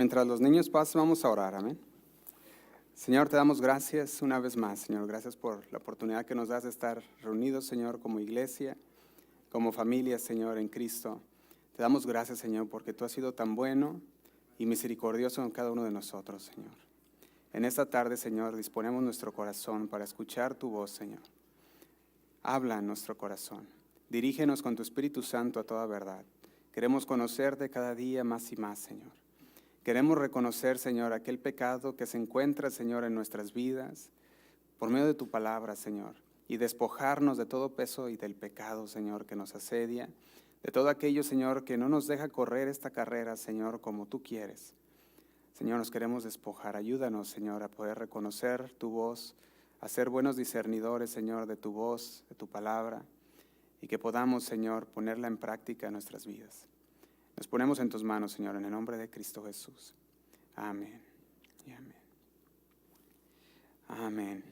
Mientras los niños pasan, vamos a orar, amén. Señor, te damos gracias una vez más, Señor. Gracias por la oportunidad que nos das de estar reunidos, Señor, como iglesia, como familia, Señor, en Cristo. Te damos gracias, Señor, porque tú has sido tan bueno y misericordioso en cada uno de nosotros, Señor. En esta tarde, Señor, disponemos nuestro corazón para escuchar tu voz, Señor. Habla en nuestro corazón. Dirígenos con tu Espíritu Santo a toda verdad. Queremos conocerte cada día más y más, Señor. Queremos reconocer, Señor, aquel pecado que se encuentra, Señor, en nuestras vidas, por medio de tu palabra, Señor, y despojarnos de todo peso y del pecado, Señor, que nos asedia, de todo aquello, Señor, que no nos deja correr esta carrera, Señor, como tú quieres. Señor, nos queremos despojar. Ayúdanos, Señor, a poder reconocer tu voz, a ser buenos discernidores, Señor, de tu voz, de tu palabra, y que podamos, Señor, ponerla en práctica en nuestras vidas. Nos ponemos en tus manos, Señor, en el nombre de Cristo Jesús. Amén y amén. Amén.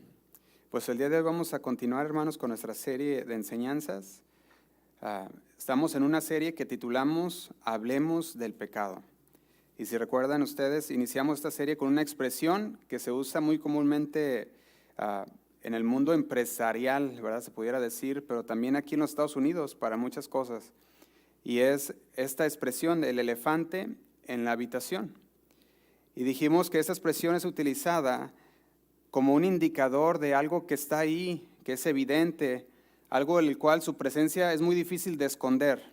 Pues el día de hoy vamos a continuar, hermanos, con nuestra serie de enseñanzas. Estamos en una serie que titulamos Hablemos del pecado. Y si recuerdan ustedes, iniciamos esta serie con una expresión que se usa muy comúnmente en el mundo empresarial, ¿verdad? Se pudiera decir, pero también aquí en los Estados Unidos para muchas cosas. Y es esta expresión del elefante en la habitación. Y dijimos que esa expresión es utilizada como un indicador de algo que está ahí, que es evidente, algo el cual su presencia es muy difícil de esconder.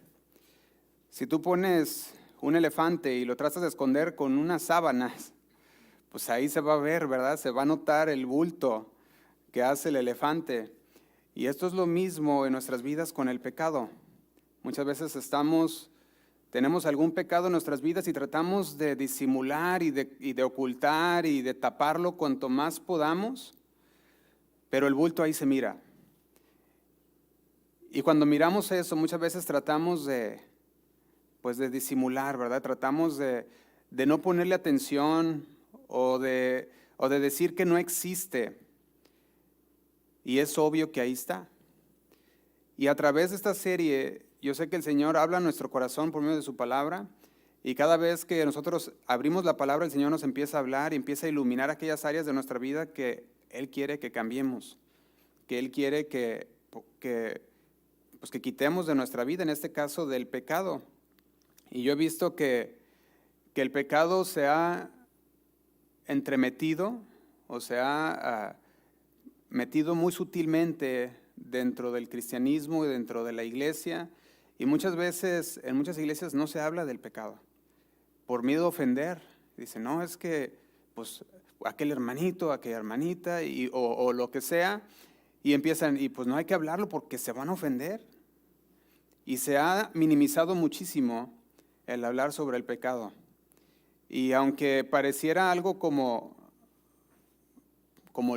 Si tú pones un elefante y lo tratas de esconder con unas sábanas, pues ahí se va a ver, ¿verdad? Se va a notar el bulto que hace el elefante. Y esto es lo mismo en nuestras vidas con el pecado. Muchas veces tenemos algún pecado en nuestras vidas y tratamos de disimular y de ocultar y de taparlo cuanto más podamos, pero el bulto ahí se mira. Y cuando miramos eso, muchas veces tratamos de disimular, ¿verdad? Tratamos de no ponerle atención o de decir que no existe. Y es obvio que ahí está. Y a través de esta serie, yo sé que el Señor habla a nuestro corazón por medio de su palabra, y cada vez que nosotros abrimos la palabra, el Señor nos empieza a hablar y empieza a iluminar aquellas áreas de nuestra vida que Él quiere que cambiemos, que Él quiere que quitemos de nuestra vida, en este caso del pecado. Y yo he visto que el pecado se ha entremetido o se ha metido muy sutilmente dentro del cristianismo y dentro de la iglesia, y muchas veces en muchas iglesias no se habla del pecado por miedo a ofender. Dicen, no, es que pues aquel hermanito, aquella hermanita o lo que sea, y empiezan, y pues no hay que hablarlo porque se van a ofender. Y se ha minimizado muchísimo el hablar sobre el pecado. Y aunque pareciera algo como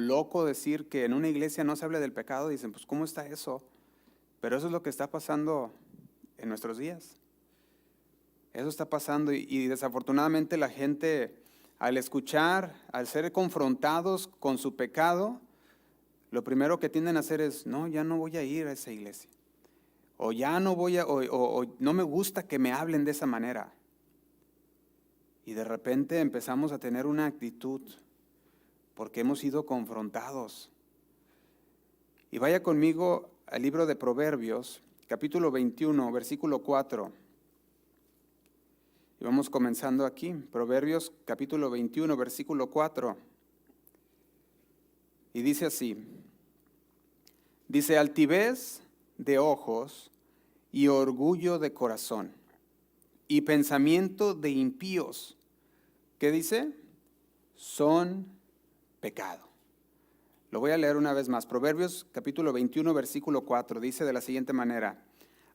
loco decir que en una iglesia no se hable del pecado, dicen, pues ¿cómo está eso? Pero eso es lo que está pasando en nuestros días. Eso está pasando y desafortunadamente la gente, al escuchar, al ser confrontados con su pecado, lo primero que tienden a hacer es, no, ya no voy a ir a esa iglesia. O ya no voy o no me gusta que me hablen de esa manera. Y de repente empezamos a tener una actitud porque hemos sido confrontados. Y vaya conmigo al libro de Proverbios, capítulo 21, versículo 4. Y vamos comenzando aquí, Proverbios capítulo 21, versículo 4. Y dice así, dice, altivez de ojos y orgullo de corazón y pensamiento de impíos. ¿Qué dice? Son pecado. Lo voy a leer una vez más. Proverbios capítulo 21, versículo 4, dice de la siguiente manera,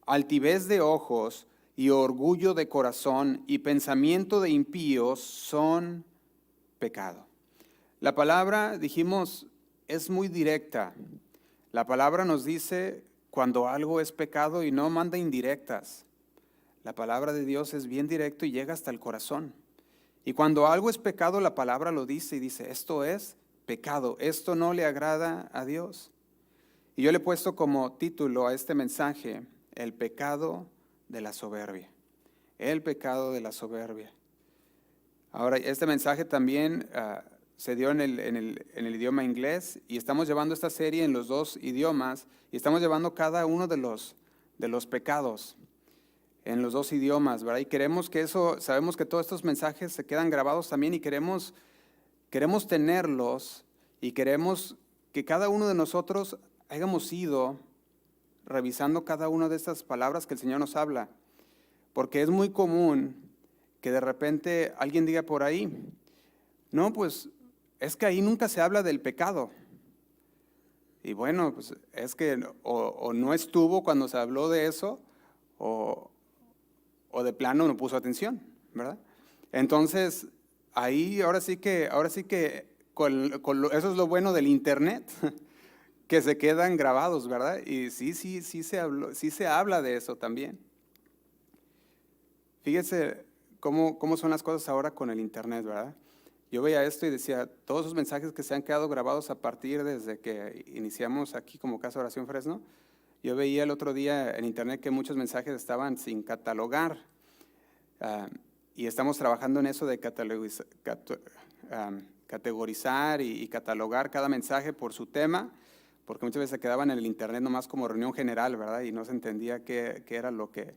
altivez de ojos y orgullo de corazón y pensamiento de impíos son pecado. La palabra, dijimos, es muy directa. La palabra nos dice cuando algo es pecado y no manda indirectas. La palabra de Dios es bien directo y llega hasta el corazón. Y cuando algo es pecado, la palabra lo dice y dice, esto es pecado, esto no le agrada a Dios. Y yo le he puesto como título a este mensaje, el pecado de la soberbia. El pecado de la soberbia. Ahora, este mensaje también se dio en el idioma inglés y estamos llevando esta serie en los dos idiomas y estamos llevando cada uno de los pecados en los dos idiomas, ¿verdad? Y queremos que eso, sabemos que todos estos mensajes se quedan grabados también y queremos tenerlos y queremos que cada uno de nosotros hayamos ido revisando cada una de estas palabras que el Señor nos habla, porque es muy común que de repente alguien diga por ahí, no, pues es que ahí nunca se habla del pecado. Y bueno, pues es que o no estuvo cuando se habló de eso, o de plano no puso atención, ¿verdad? Entonces, ahí ahora sí que eso es lo bueno del internet, que se quedan grabados, ¿verdad? Y sí se habla de eso también. Fíjese cómo son las cosas ahora con el internet, ¿verdad? Yo veía esto y decía, todos esos mensajes que se han quedado grabados a partir desde que iniciamos aquí como Casa Oración Fresno, yo veía el otro día en internet que muchos mensajes estaban sin catalogar. Y estamos trabajando en eso de categorizar y catalogar cada mensaje por su tema, porque muchas veces se quedaban en el internet nomás como reunión general, ¿verdad? Y no se entendía qué era lo que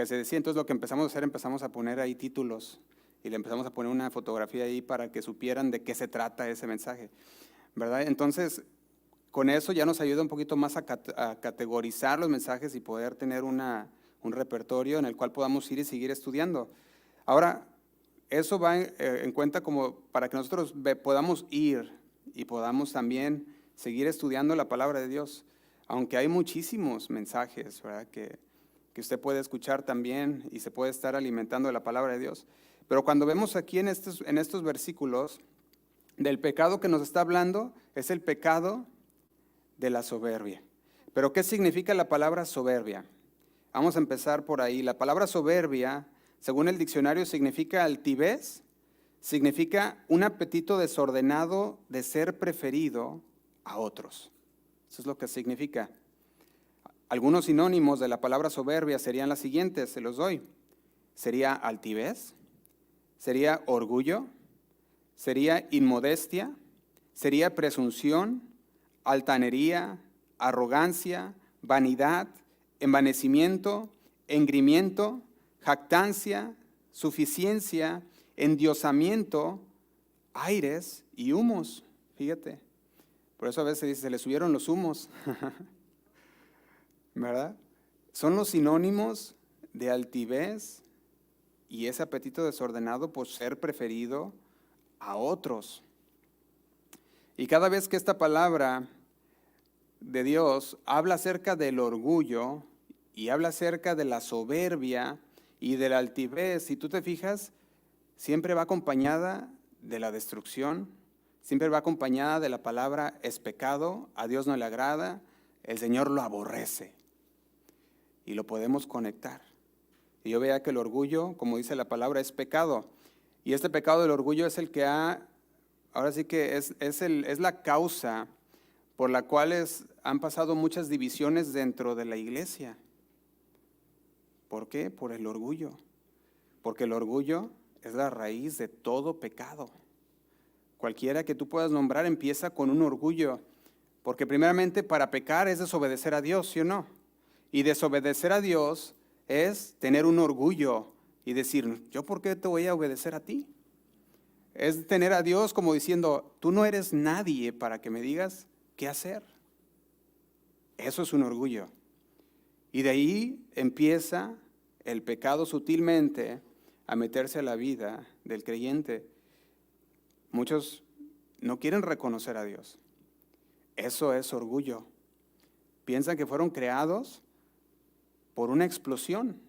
se decía. Entonces lo que empezamos a hacer, empezamos a poner ahí títulos y le empezamos a poner una fotografía ahí para que supieran de qué se trata ese mensaje, ¿verdad? Entonces, con eso ya nos ayuda un poquito más a categorizar los mensajes y poder tener un repertorio en el cual podamos ir y seguir estudiando. Ahora, eso va en cuenta como para que nosotros podamos ir y podamos también seguir estudiando la palabra de Dios, aunque hay muchísimos mensajes, ¿verdad? que usted puede escuchar también y se puede estar alimentando de la palabra de Dios. Pero cuando vemos aquí en estos versículos, del pecado que nos está hablando es el pecado de la soberbia. ¿Pero qué significa la palabra soberbia? Vamos a empezar por ahí. La palabra soberbia, según el diccionario, significa altivez, significa un apetito desordenado de ser preferido a otros. Eso es lo que significa. Algunos sinónimos de la palabra soberbia serían las siguientes, se los doy. Sería altivez, sería orgullo, sería inmodestia, sería presunción, altanería, arrogancia, vanidad, envanecimiento, engrimiento, jactancia, suficiencia, endiosamiento, aires y humos. Fíjate, por eso a veces dice, se le subieron los humos, ¿verdad? Son los sinónimos de altivez y ese apetito desordenado por ser preferido a otros. Y cada vez que esta palabra de Dios habla acerca del orgullo y habla acerca de la soberbia y de la altivez, si tú te fijas, siempre va acompañada de la destrucción, siempre va acompañada de la palabra es pecado, a Dios no le agrada, el Señor lo aborrece. Y lo podemos conectar. Y yo veía que el orgullo, como dice la palabra, es pecado. Y este pecado del orgullo es el que ahora sí que es la causa por la cual han pasado muchas divisiones dentro de la iglesia. ¿Por qué? Por el orgullo. Porque el orgullo es la raíz de todo pecado. Cualquiera que tú puedas nombrar empieza con un orgullo. Porque primeramente para pecar es desobedecer a Dios, ¿sí o no? Y desobedecer a Dios es tener un orgullo y decir, ¿yo por qué te voy a obedecer a ti? Es tener a Dios como diciendo, tú no eres nadie para que me digas qué hacer. Eso es un orgullo. Y de ahí empieza el pecado sutilmente a meterse a la vida del creyente. Muchos no quieren reconocer a Dios. Eso es orgullo. Piensan que fueron creados por una explosión.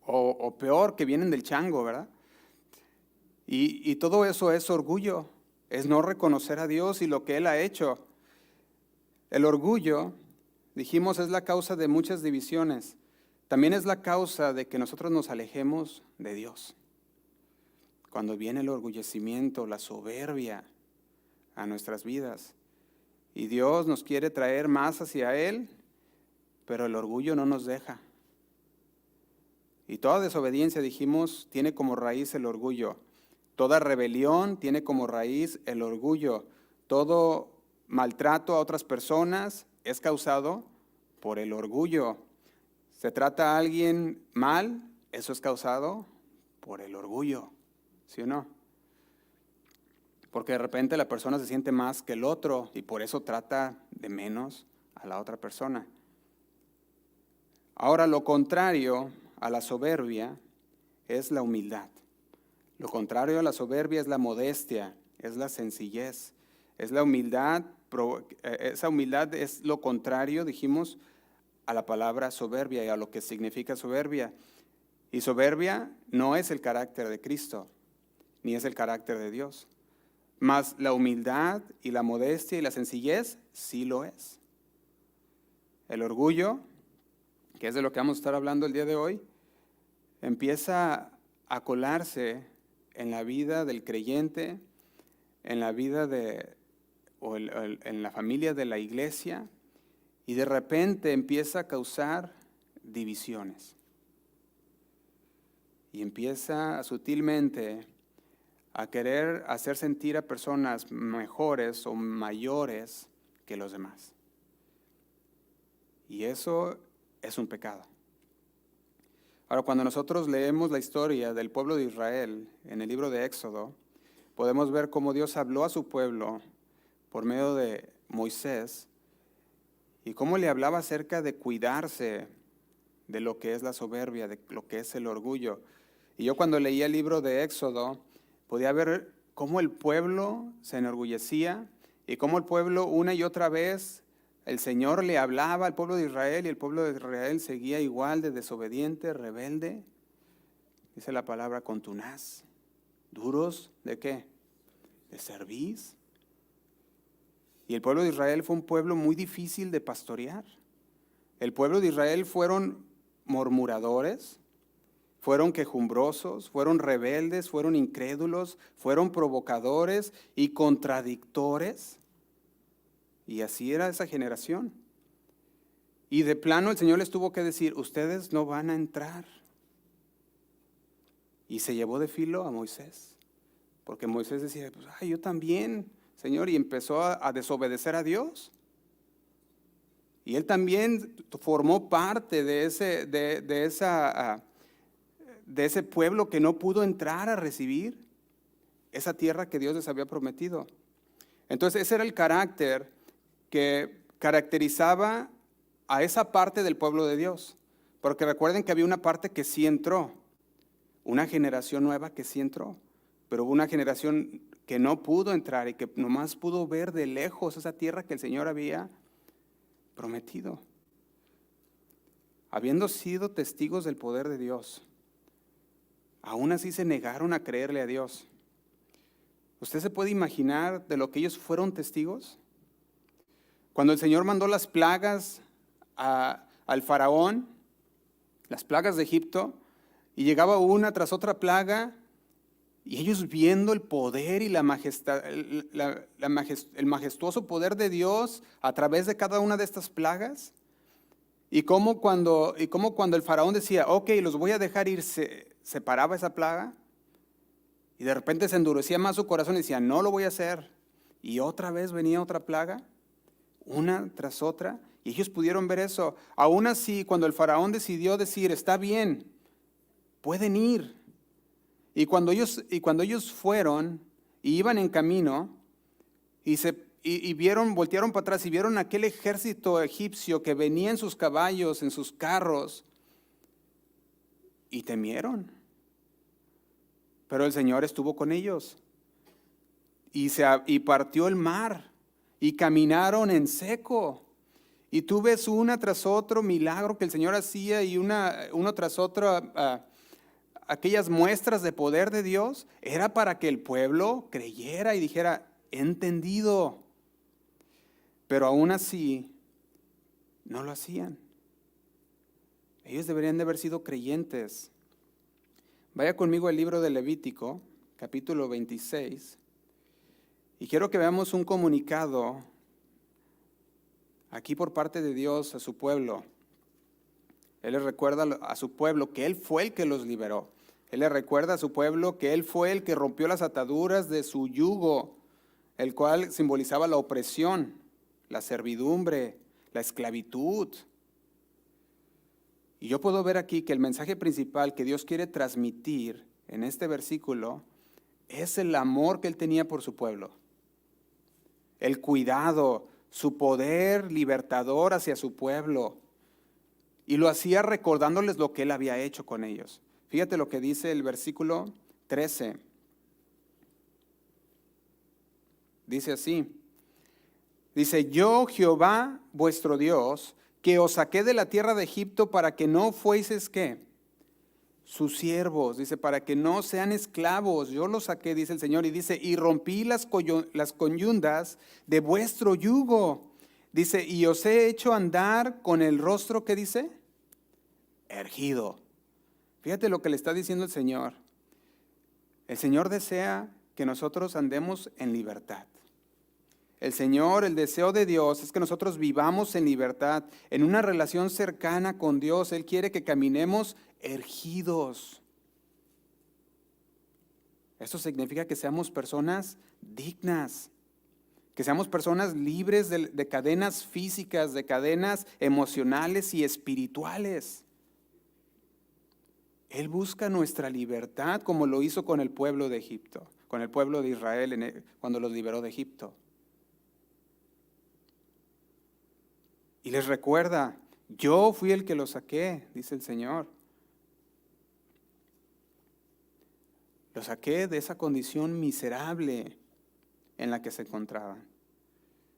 O peor, que vienen del chango, ¿verdad? Y todo eso es orgullo. Es no reconocer a Dios y lo que Él ha hecho. El orgullo, dijimos, es la causa de muchas divisiones. También es la causa de que nosotros nos alejemos de Dios. Cuando viene el orgullecimiento, la soberbia a nuestras vidas. Y Dios nos quiere traer más hacia Él, pero el orgullo no nos deja. Y toda desobediencia, dijimos, tiene como raíz el orgullo. Toda rebelión tiene como raíz el orgullo. Todo maltrato a otras personas es causado por el orgullo. Se trata a alguien mal, eso es causado por el orgullo, ¿sí o no? Porque de repente la persona se siente más que el otro y por eso trata de menos a la otra persona. Ahora, lo contrario a la soberbia es la humildad. Lo contrario a la soberbia es la modestia, es la sencillez, es la humildad. Esa humildad es lo contrario, dijimos, a la palabra soberbia y a lo que significa soberbia. Y soberbia no es el carácter de Cristo, ni es el carácter de Dios. Mas la humildad y la modestia y la sencillez sí lo es. El orgullo, que es de lo que vamos a estar hablando el día de hoy, empieza a colarse en la vida del creyente, en la vida en la familia de la iglesia, y de repente empieza a causar divisiones. Y empieza sutilmente a querer hacer sentir a personas mejores o mayores que los demás. Y eso es un pecado. Ahora, cuando nosotros leemos la historia del pueblo de Israel en el libro de Éxodo, podemos ver cómo Dios habló a su pueblo por medio de Moisés y cómo le hablaba acerca de cuidarse de lo que es la soberbia, de lo que es el orgullo. Y yo cuando leía el libro de Éxodo, podía ver cómo el pueblo se enorgullecía y cómo el pueblo una y otra vez el Señor le hablaba al pueblo de Israel y el pueblo de Israel seguía igual de desobediente, rebelde. Dice la palabra contunaz. ¿Duros de qué? De cerviz. Y el pueblo de Israel fue un pueblo muy difícil de pastorear. El pueblo de Israel fueron murmuradores, fueron quejumbrosos, fueron rebeldes, fueron incrédulos, fueron provocadores y contradictores. Y así era esa generación. Y de plano el Señor les tuvo que decir, ustedes no van a entrar. Y se llevó de filo a Moisés. Porque Moisés decía, pues, yo también, Señor, y empezó a desobedecer a Dios. Y él también formó parte de ese pueblo que no pudo entrar a recibir esa tierra que Dios les había prometido. Entonces ese era el carácter que caracterizaba a esa parte del pueblo de Dios. Porque recuerden que había una parte que sí entró, una generación nueva que sí entró, pero hubo una generación que no pudo entrar y que nomás pudo ver de lejos esa tierra que el Señor había prometido. Habiendo sido testigos del poder de Dios, aún así se negaron a creerle a Dios. ¿Usted se puede imaginar de lo que ellos fueron testigos? Cuando el Señor mandó las plagas al faraón, las plagas de Egipto, y llegaba una tras otra plaga, y ellos viendo el poder y el majestuoso poder de Dios a través de cada una de estas plagas, y cómo cuando el faraón decía, ok, los voy a dejar ir, se paraba esa plaga, y de repente se endurecía más su corazón y decía, no lo voy a hacer, y otra vez venía otra plaga, una tras otra, y ellos pudieron ver eso. Aún así, cuando el faraón decidió decir, está bien, pueden ir. Y cuando ellos fueron y iban en camino y vieron, voltearon para atrás y vieron aquel ejército egipcio que venía en sus caballos, en sus carros, y temieron. Pero el Señor estuvo con ellos y partió el mar y caminaron en seco. Y tú ves una tras otro milagro que el Señor hacía y uno tras otro, aquellas muestras de poder de Dios, era para que el pueblo creyera y dijera, he entendido. Pero aún así, no lo hacían. Ellos deberían de haber sido creyentes. Vaya conmigo al libro de Levítico, capítulo 26, y quiero que veamos un comunicado aquí por parte de Dios a su pueblo. Él les recuerda a su pueblo que Él fue el que los liberó. Él le recuerda a su pueblo que Él fue el que rompió las ataduras de su yugo, el cual simbolizaba la opresión, la servidumbre, la esclavitud. Y yo puedo ver aquí que el mensaje principal que Dios quiere transmitir en este versículo es el amor que Él tenía por su pueblo, el cuidado, su poder libertador hacia su pueblo. Y lo hacía recordándoles lo que Él había hecho con ellos. Fíjate lo que dice el versículo 13. Dice así. Dice, yo Jehová vuestro Dios, que os saqué de la tierra de Egipto para que no fueseis, ¿qué? Sus siervos. Dice, para que no sean esclavos. Yo los saqué, dice el Señor. Y dice, y rompí las conyundas de vuestro yugo. Dice, y os he hecho andar con el rostro, ¿qué dice? Erguido. Fíjate lo que le está diciendo el Señor. El Señor desea que nosotros andemos en libertad. El Señor, el deseo de Dios es que nosotros vivamos en libertad, en una relación cercana con Dios. Él quiere que caminemos erguidos. Esto significa que seamos personas dignas, que seamos personas libres de cadenas físicas, de cadenas emocionales y espirituales. Él busca nuestra libertad como lo hizo con el pueblo de Egipto, con el pueblo de Israel cuando los liberó de Egipto. Y les recuerda, yo fui el que los saqué, dice el Señor. Los saqué de esa condición miserable en la que se encontraban.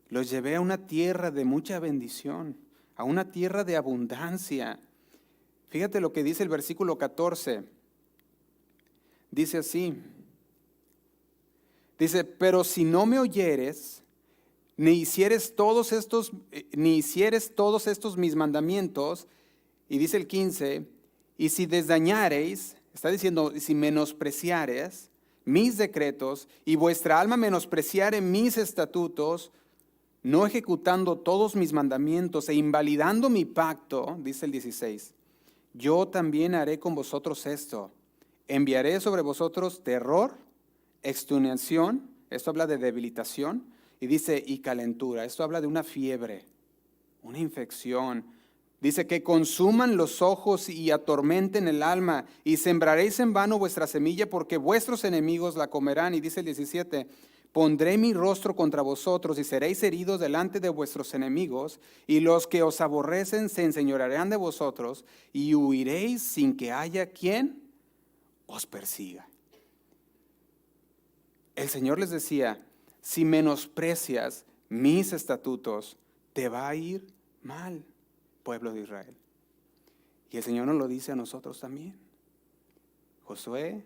Los llevé a una tierra de mucha bendición, a una tierra de abundancia. Fíjate lo que dice el versículo 14. Dice así. Dice, pero si no me oyeres, ni hicieres todos estos mis mandamientos, y dice el 15, y si desdañareis, está diciendo, si menospreciares mis decretos, y vuestra alma menospreciare mis estatutos, no ejecutando todos mis mandamientos e invalidando mi pacto, dice el 16, yo también haré con vosotros esto, enviaré sobre vosotros terror, extenuación, esto habla de debilitación, y dice, y calentura, esto habla de una fiebre, una infección. Dice que consuman los ojos y atormenten el alma, y sembraréis en vano vuestra semilla, porque vuestros enemigos la comerán. Y dice el 17, pondré mi rostro contra vosotros, y seréis heridos delante de vuestros enemigos, y los que os aborrecen se enseñorearán de vosotros, y huiréis sin que haya quien os persiga. El Señor les decía, si menosprecias mis estatutos, te va a ir mal, pueblo de Israel. Y el Señor nos lo dice a nosotros también. Josué,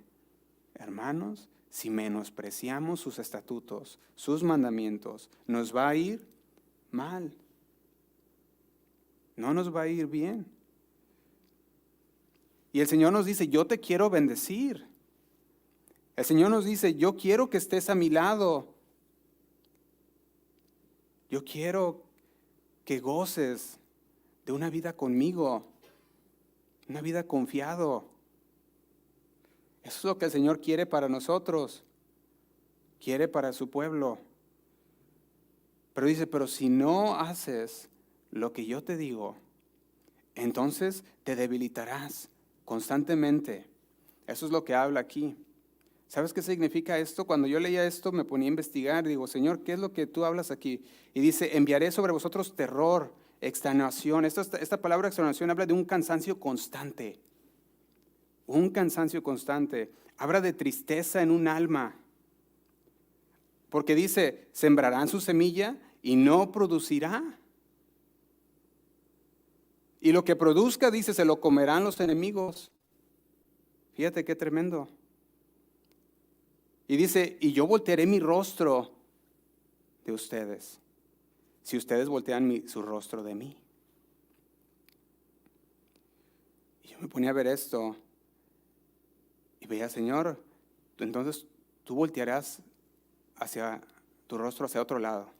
hermanos, si menospreciamos sus estatutos, sus mandamientos, nos va a ir mal. No nos va a ir bien. Y el Señor nos dice, yo te quiero bendecir. El Señor nos dice, yo quiero que estés a mi lado. Yo quiero que goces de una vida conmigo, una vida confiado. Eso es lo que el Señor quiere para nosotros, quiere para su pueblo. Pero dice, pero si no haces lo que yo te digo, entonces te debilitarás constantemente. Eso es lo que habla aquí. ¿Sabes qué significa esto? Cuando yo leía esto me ponía a investigar, digo, Señor, ¿qué es lo que tú hablas aquí? Y dice, enviaré sobre vosotros terror, extenuación. Esta palabra extenuación habla de un cansancio constante. Un cansancio constante. Habla de tristeza en un alma. Porque dice, sembrarán su semilla y no producirá. Y lo que produzca, dice, se lo comerán los enemigos. Fíjate qué tremendo. Y dice, y yo voltearé mi rostro de ustedes, si ustedes voltean su rostro de mí. Y yo me ponía a ver esto, y veía, Señor, entonces tú voltearás hacia tu rostro hacia otro lado.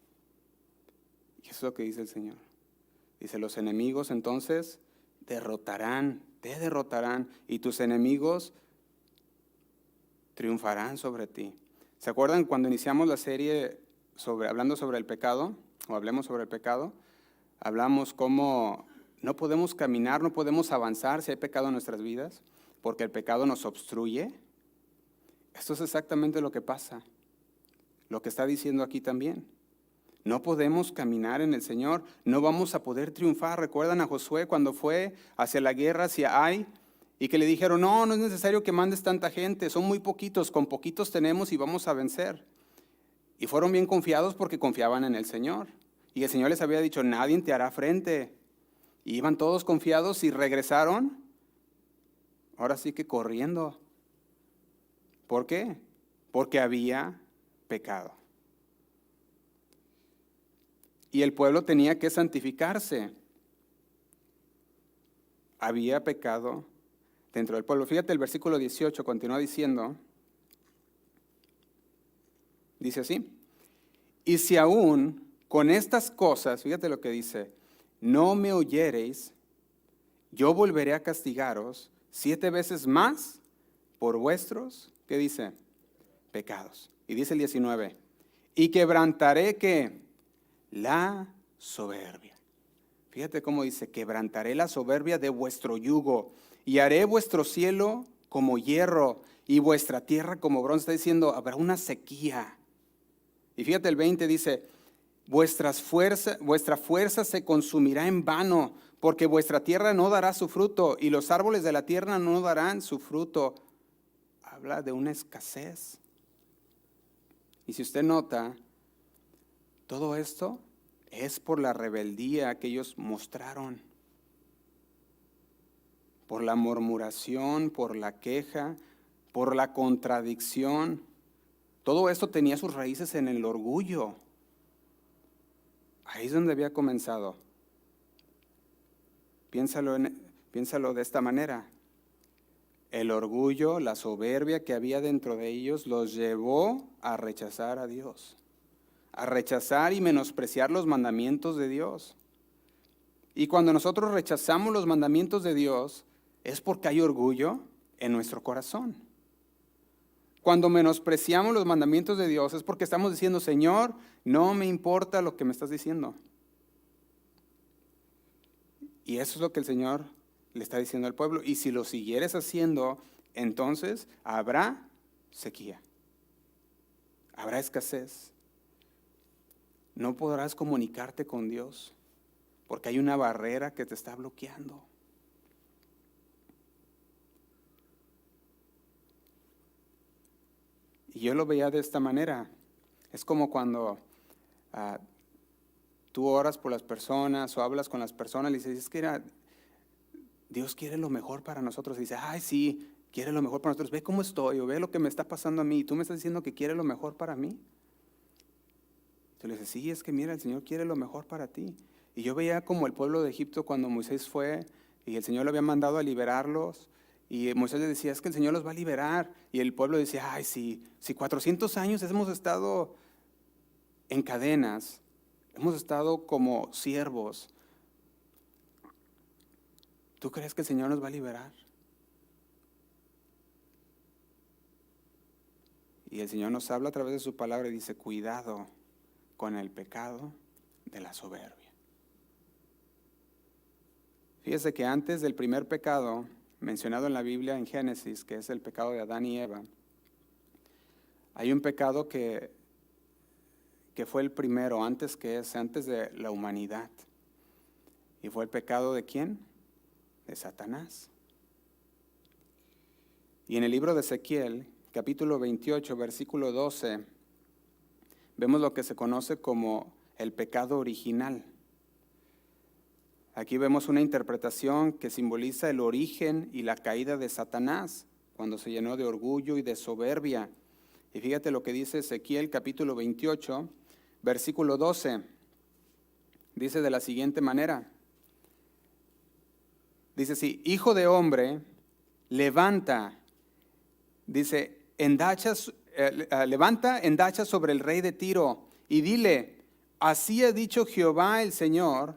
Y eso es lo que dice el Señor. Dice, los enemigos entonces te derrotarán, y tus enemigos triunfarán sobre ti. ¿Se acuerdan cuando iniciamos la serie hablando sobre el pecado, o hablemos sobre el pecado? Hablamos cómo no podemos caminar, no podemos avanzar si hay pecado en nuestras vidas, porque el pecado nos obstruye. Esto es exactamente lo que pasa, lo que está diciendo aquí también. No podemos caminar en el Señor, no vamos a poder triunfar. ¿Recuerdan a Josué cuando fue hacia la guerra, hacia Ai? Y que le dijeron, no es necesario que mandes tanta gente, son muy poquitos, con poquitos tenemos y vamos a vencer. Y fueron bien confiados porque confiaban en el Señor. Y el Señor les había dicho, nadie te hará frente. Y iban todos confiados y regresaron, ahora sí que corriendo. ¿Por qué? Porque había pecado. Y el pueblo tenía que santificarse. Había pecado dentro del pueblo. Fíjate, el versículo 18 continúa diciendo, dice así, y si aún con estas cosas, fíjate lo que dice, no me oyereis, yo volveré a castigaros 7 veces más por vuestros, ¿qué dice? Pecados. Y dice el 19, y quebrantaré ¿qué? La soberbia. Fíjate cómo dice, quebrantaré la soberbia de vuestro yugo y haré vuestro cielo como hierro y vuestra tierra como bronce. Está diciendo, habrá una sequía. Y fíjate el 20 dice, vuestra fuerza se consumirá en vano, porque vuestra tierra no dará su fruto y los árboles de la tierra no darán su fruto. Habla de una escasez. Y si usted nota, todo esto es por la rebeldía que ellos mostraron, por la murmuración, por la queja, por la contradicción. Todo esto tenía sus raíces en el orgullo. Ahí es donde había comenzado. Piénsalo de esta manera. El orgullo, la soberbia que había dentro de ellos los llevó a rechazar a Dios, a rechazar y menospreciar los mandamientos de Dios. Y cuando nosotros rechazamos los mandamientos de Dios, es porque hay orgullo en nuestro corazón. Cuando menospreciamos los mandamientos de Dios, es porque estamos diciendo, Señor, no me importa lo que me estás diciendo. Y eso es lo que el Señor le está diciendo al pueblo. Y si lo siguieres haciendo, entonces habrá sequía, habrá escasez. No podrás comunicarte con Dios porque hay una barrera que te está bloqueando. Y yo lo veía de esta manera. Es como cuando tú oras por las personas o hablas con las personas y dices, es que Dios quiere lo mejor para nosotros. Y dice, ay, sí, quiere lo mejor para nosotros. Ve cómo estoy o ve lo que me está pasando a mí. ¿Y tú me estás diciendo que quiere lo mejor para mí? Tú le dices, sí, es que mira, el Señor quiere lo mejor para ti. Y yo veía como el pueblo de Egipto cuando Moisés fue y el Señor lo había mandado a liberarlos. Y Moisés le decía, es que el Señor los va a liberar. Y el pueblo decía, ay, si 400 años hemos estado en cadenas, hemos estado como siervos, ¿tú crees que el Señor nos va a liberar? Y el Señor nos habla a través de su palabra y dice, cuidado con el pecado de la soberbia. Fíjese que antes del primer pecado mencionado en la Biblia en Génesis, que es el pecado de Adán y Eva, hay un pecado que fue el primero, antes de la humanidad. ¿Y fue el pecado de quién? De Satanás. Y en el libro de Ezequiel, capítulo 28, versículo 12, vemos lo que se conoce como el pecado original. Aquí vemos una interpretación que simboliza el origen y la caída de Satanás, cuando se llenó de orgullo y de soberbia. Y fíjate lo que dice Ezequiel capítulo 28, versículo 12. Dice de la siguiente manera. Dice así, hijo de hombre, levanta, dice, levanta endacha sobre el rey de Tiro y dile, así ha dicho Jehová el Señor,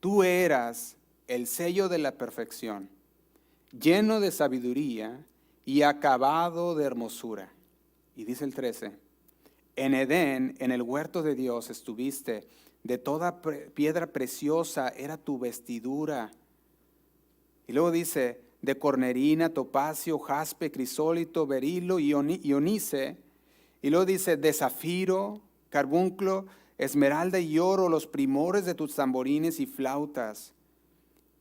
tú eras el sello de la perfección, lleno de sabiduría y acabado de hermosura. Y dice el 13, en Edén, en el huerto de Dios estuviste, de toda piedra preciosa era tu vestidura. Y luego dice, de cornerina, topacio, jaspe, crisólito, berilo y onice. Y luego dice, de zafiro, carbunclo, esmeralda y oro, los primores de tus tamborines y flautas.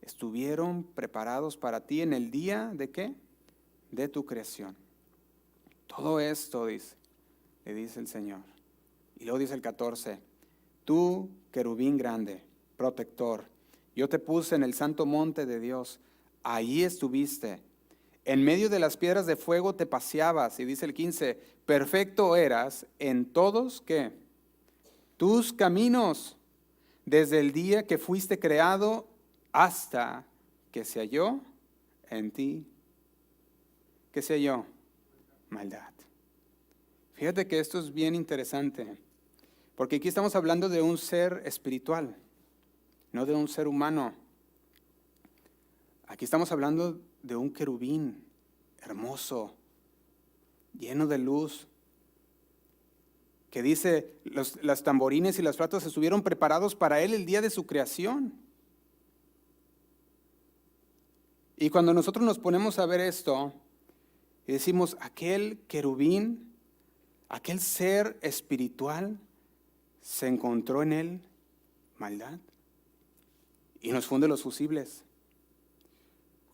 Estuvieron preparados para ti en el día ¿de qué? De tu creación. Todo esto, dice, le dice el Señor. Y luego dice el 14, tú, querubín grande, protector, yo te puse en el santo monte de Dios, ahí estuviste. En medio de las piedras de fuego te paseabas. Y dice el 15, perfecto eras en todos, ¿qué? Tus caminos, desde el día que fuiste creado hasta que se halló en ti. ¿Qué se halló? Maldad. Fíjate que esto es bien interesante, porque aquí estamos hablando de un ser espiritual, no de un ser humano. Aquí estamos hablando de un querubín hermoso, lleno de luz, que dice, las tamborines y las flautas estuvieron preparados para él el día de su creación. Y cuando nosotros nos ponemos a ver esto, y decimos, aquel querubín, aquel ser espiritual, se encontró en él maldad. Y nos funde los fusibles.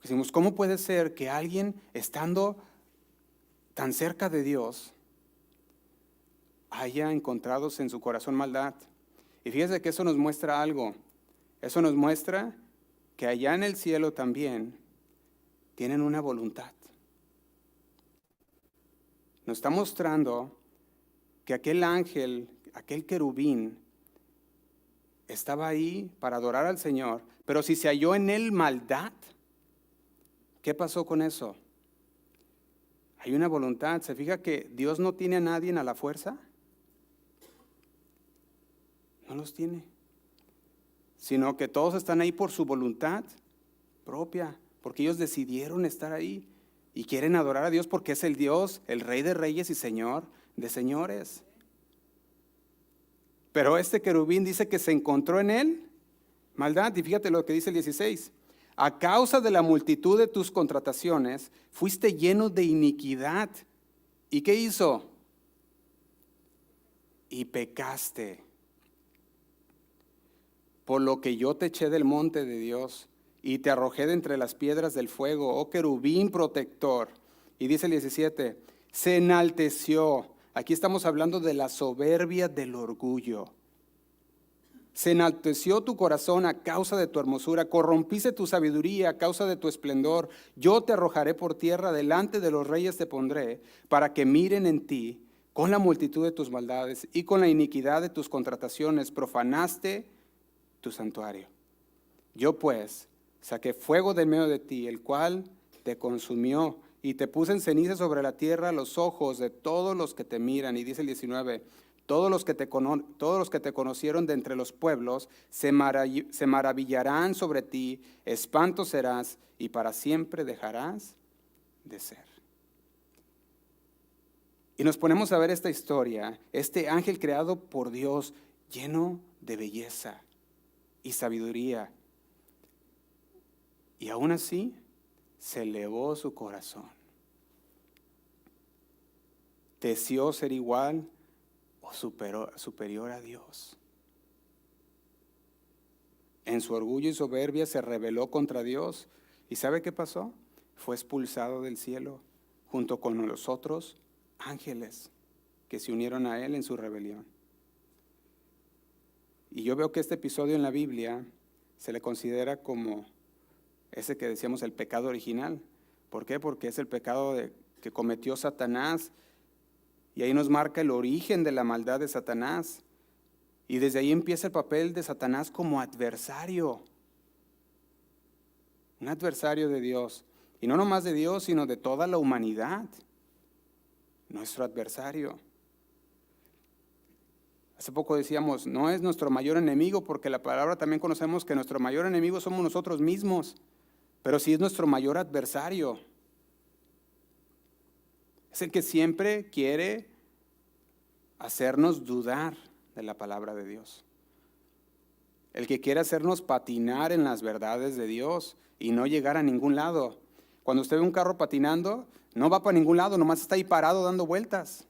Decimos, ¿cómo puede ser que alguien estando tan cerca de Dios haya encontrado en su corazón maldad? Y fíjese que eso nos muestra algo. Eso nos muestra que allá en el cielo también tienen una voluntad. Nos está mostrando que aquel ángel, aquel querubín, estaba ahí para adorar al Señor, pero si se halló en él maldad, ¿qué pasó con eso? Hay una voluntad. ¿Se fija que Dios no tiene a nadie a la fuerza? No los tiene. Sino que todos están ahí por su voluntad propia, porque ellos decidieron estar ahí y quieren adorar a Dios porque es el Dios, el Rey de Reyes y Señor de Señores. Pero este querubín dice que se encontró en él maldad. Y fíjate lo que dice el 16. A causa de la multitud de tus contrataciones, fuiste lleno de iniquidad. ¿Y qué hizo? Y pecaste. Por lo que yo te eché del monte de Dios y te arrojé de entre las piedras del fuego, oh querubín protector. Y dice el 17, se enalteció. Aquí estamos hablando de la soberbia del orgullo. Se enalteció tu corazón a causa de tu hermosura, corrompiste tu sabiduría a causa de tu esplendor. Yo te arrojaré por tierra, delante de los reyes te pondré, para que miren en ti con la multitud de tus maldades y con la iniquidad de tus contrataciones. Profanaste tu santuario. Yo pues saqué fuego de medio de ti, el cual te consumió, y te puse en ceniza sobre la tierra los ojos de todos los que te miran. Y dice el 19, todos los que te conocieron de entre los pueblos se maravillarán sobre ti, espanto serás y para siempre dejarás de ser. Y nos ponemos a ver esta historia, este ángel creado por Dios, lleno de belleza y sabiduría. Y aún así se elevó su corazón. Deseó ser igual o superior a Dios. En su orgullo y soberbia se rebeló contra Dios. ¿Y sabe qué pasó? Fue expulsado del cielo junto con los otros ángeles que se unieron a él en su rebelión. Y yo veo que este episodio en la Biblia se le considera como ese que decíamos el pecado original. ¿Por qué? Porque es el pecado que cometió Satanás. Y ahí nos marca el origen de la maldad de Satanás. Y desde ahí empieza el papel de Satanás como adversario. Un adversario de Dios. Y no nomás de Dios, sino de toda la humanidad. Nuestro adversario. Hace poco decíamos, no es nuestro mayor enemigo, porque la palabra también conocemos que nuestro mayor enemigo somos nosotros mismos. Pero sí es nuestro mayor adversario. Es el que siempre quiere hacernos dudar de la palabra de Dios. El que quiere hacernos patinar en las verdades de Dios y no llegar a ningún lado. Cuando usted ve un carro patinando, no va para ningún lado, nomás está ahí parado dando vueltas.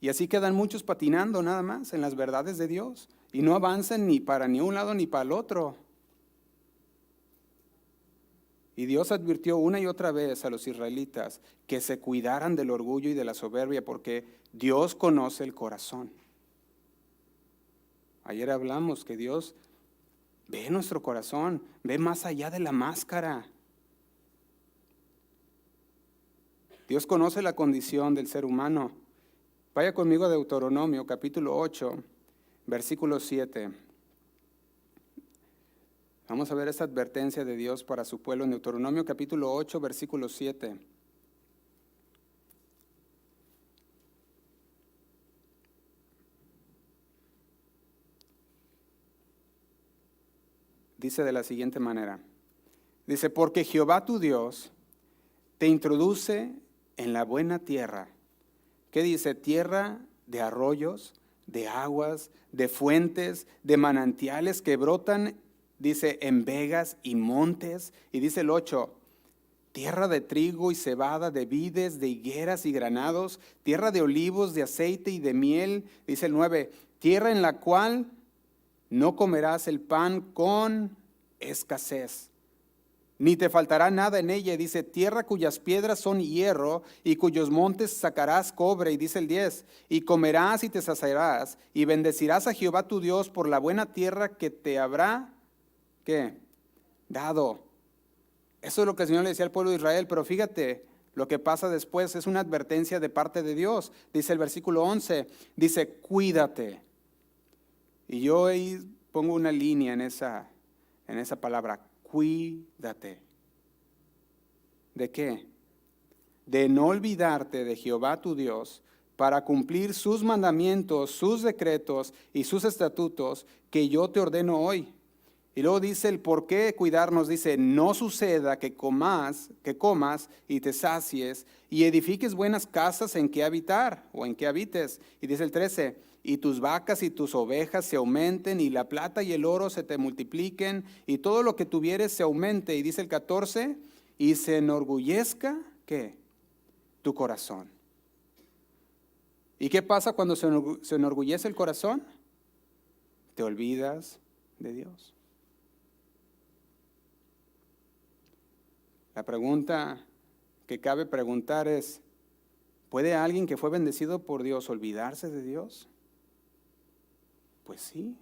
Y así quedan muchos patinando nada más en las verdades de Dios y no avanzan ni para ni un lado ni para el otro. Y Dios advirtió una y otra vez a los israelitas que se cuidaran del orgullo y de la soberbia porque Dios conoce el corazón. Ayer hablamos que Dios ve nuestro corazón, ve más allá de la máscara. Dios conoce la condición del ser humano. Vaya conmigo a Deuteronomio capítulo 8, versículo 7. Vamos a ver esta advertencia de Dios para su pueblo en Deuteronomio capítulo 8, versículo 7. Dice de la siguiente manera. Dice, porque Jehová tu Dios te introduce en la buena tierra. ¿Qué dice? Tierra de arroyos, de aguas, de fuentes, de manantiales que brotan, dice, en vegas y montes. Y dice el 8, tierra de trigo y cebada, de vides, de higueras y granados, tierra de olivos, de aceite y de miel. Dice el 9, tierra en la cual no comerás el pan con escasez, ni te faltará nada en ella. Dice, tierra cuyas piedras son hierro y cuyos montes sacarás cobre. Y dice el 10, y comerás y te saciarás y bendecirás a Jehová tu Dios por la buena tierra que te habrá, ¿qué? Dado. Eso es lo que el Señor le decía al pueblo de Israel, pero fíjate, lo que pasa después es una advertencia de parte de Dios. Dice el versículo 11, dice, cuídate. Y yo ahí pongo una línea en esa palabra, cuídate. ¿De qué? De no olvidarte de Jehová tu Dios para cumplir sus mandamientos, sus decretos y sus estatutos que yo te ordeno hoy. Y luego dice el por qué cuidarnos, dice, no suceda que comas y te sacies y edifiques buenas casas en que habitar o en que habites. Y dice el 13, y tus vacas y tus ovejas se aumenten y la plata y el oro se te multipliquen y todo lo que tuvieres se aumente. Y dice el 14, y se enorgullezca, ¿qué? Tu corazón. ¿Y qué pasa cuando se enorgullece el corazón? Te olvidas de Dios. La pregunta que cabe preguntar es, ¿puede alguien que fue bendecido por Dios olvidarse de Dios? Pues sí.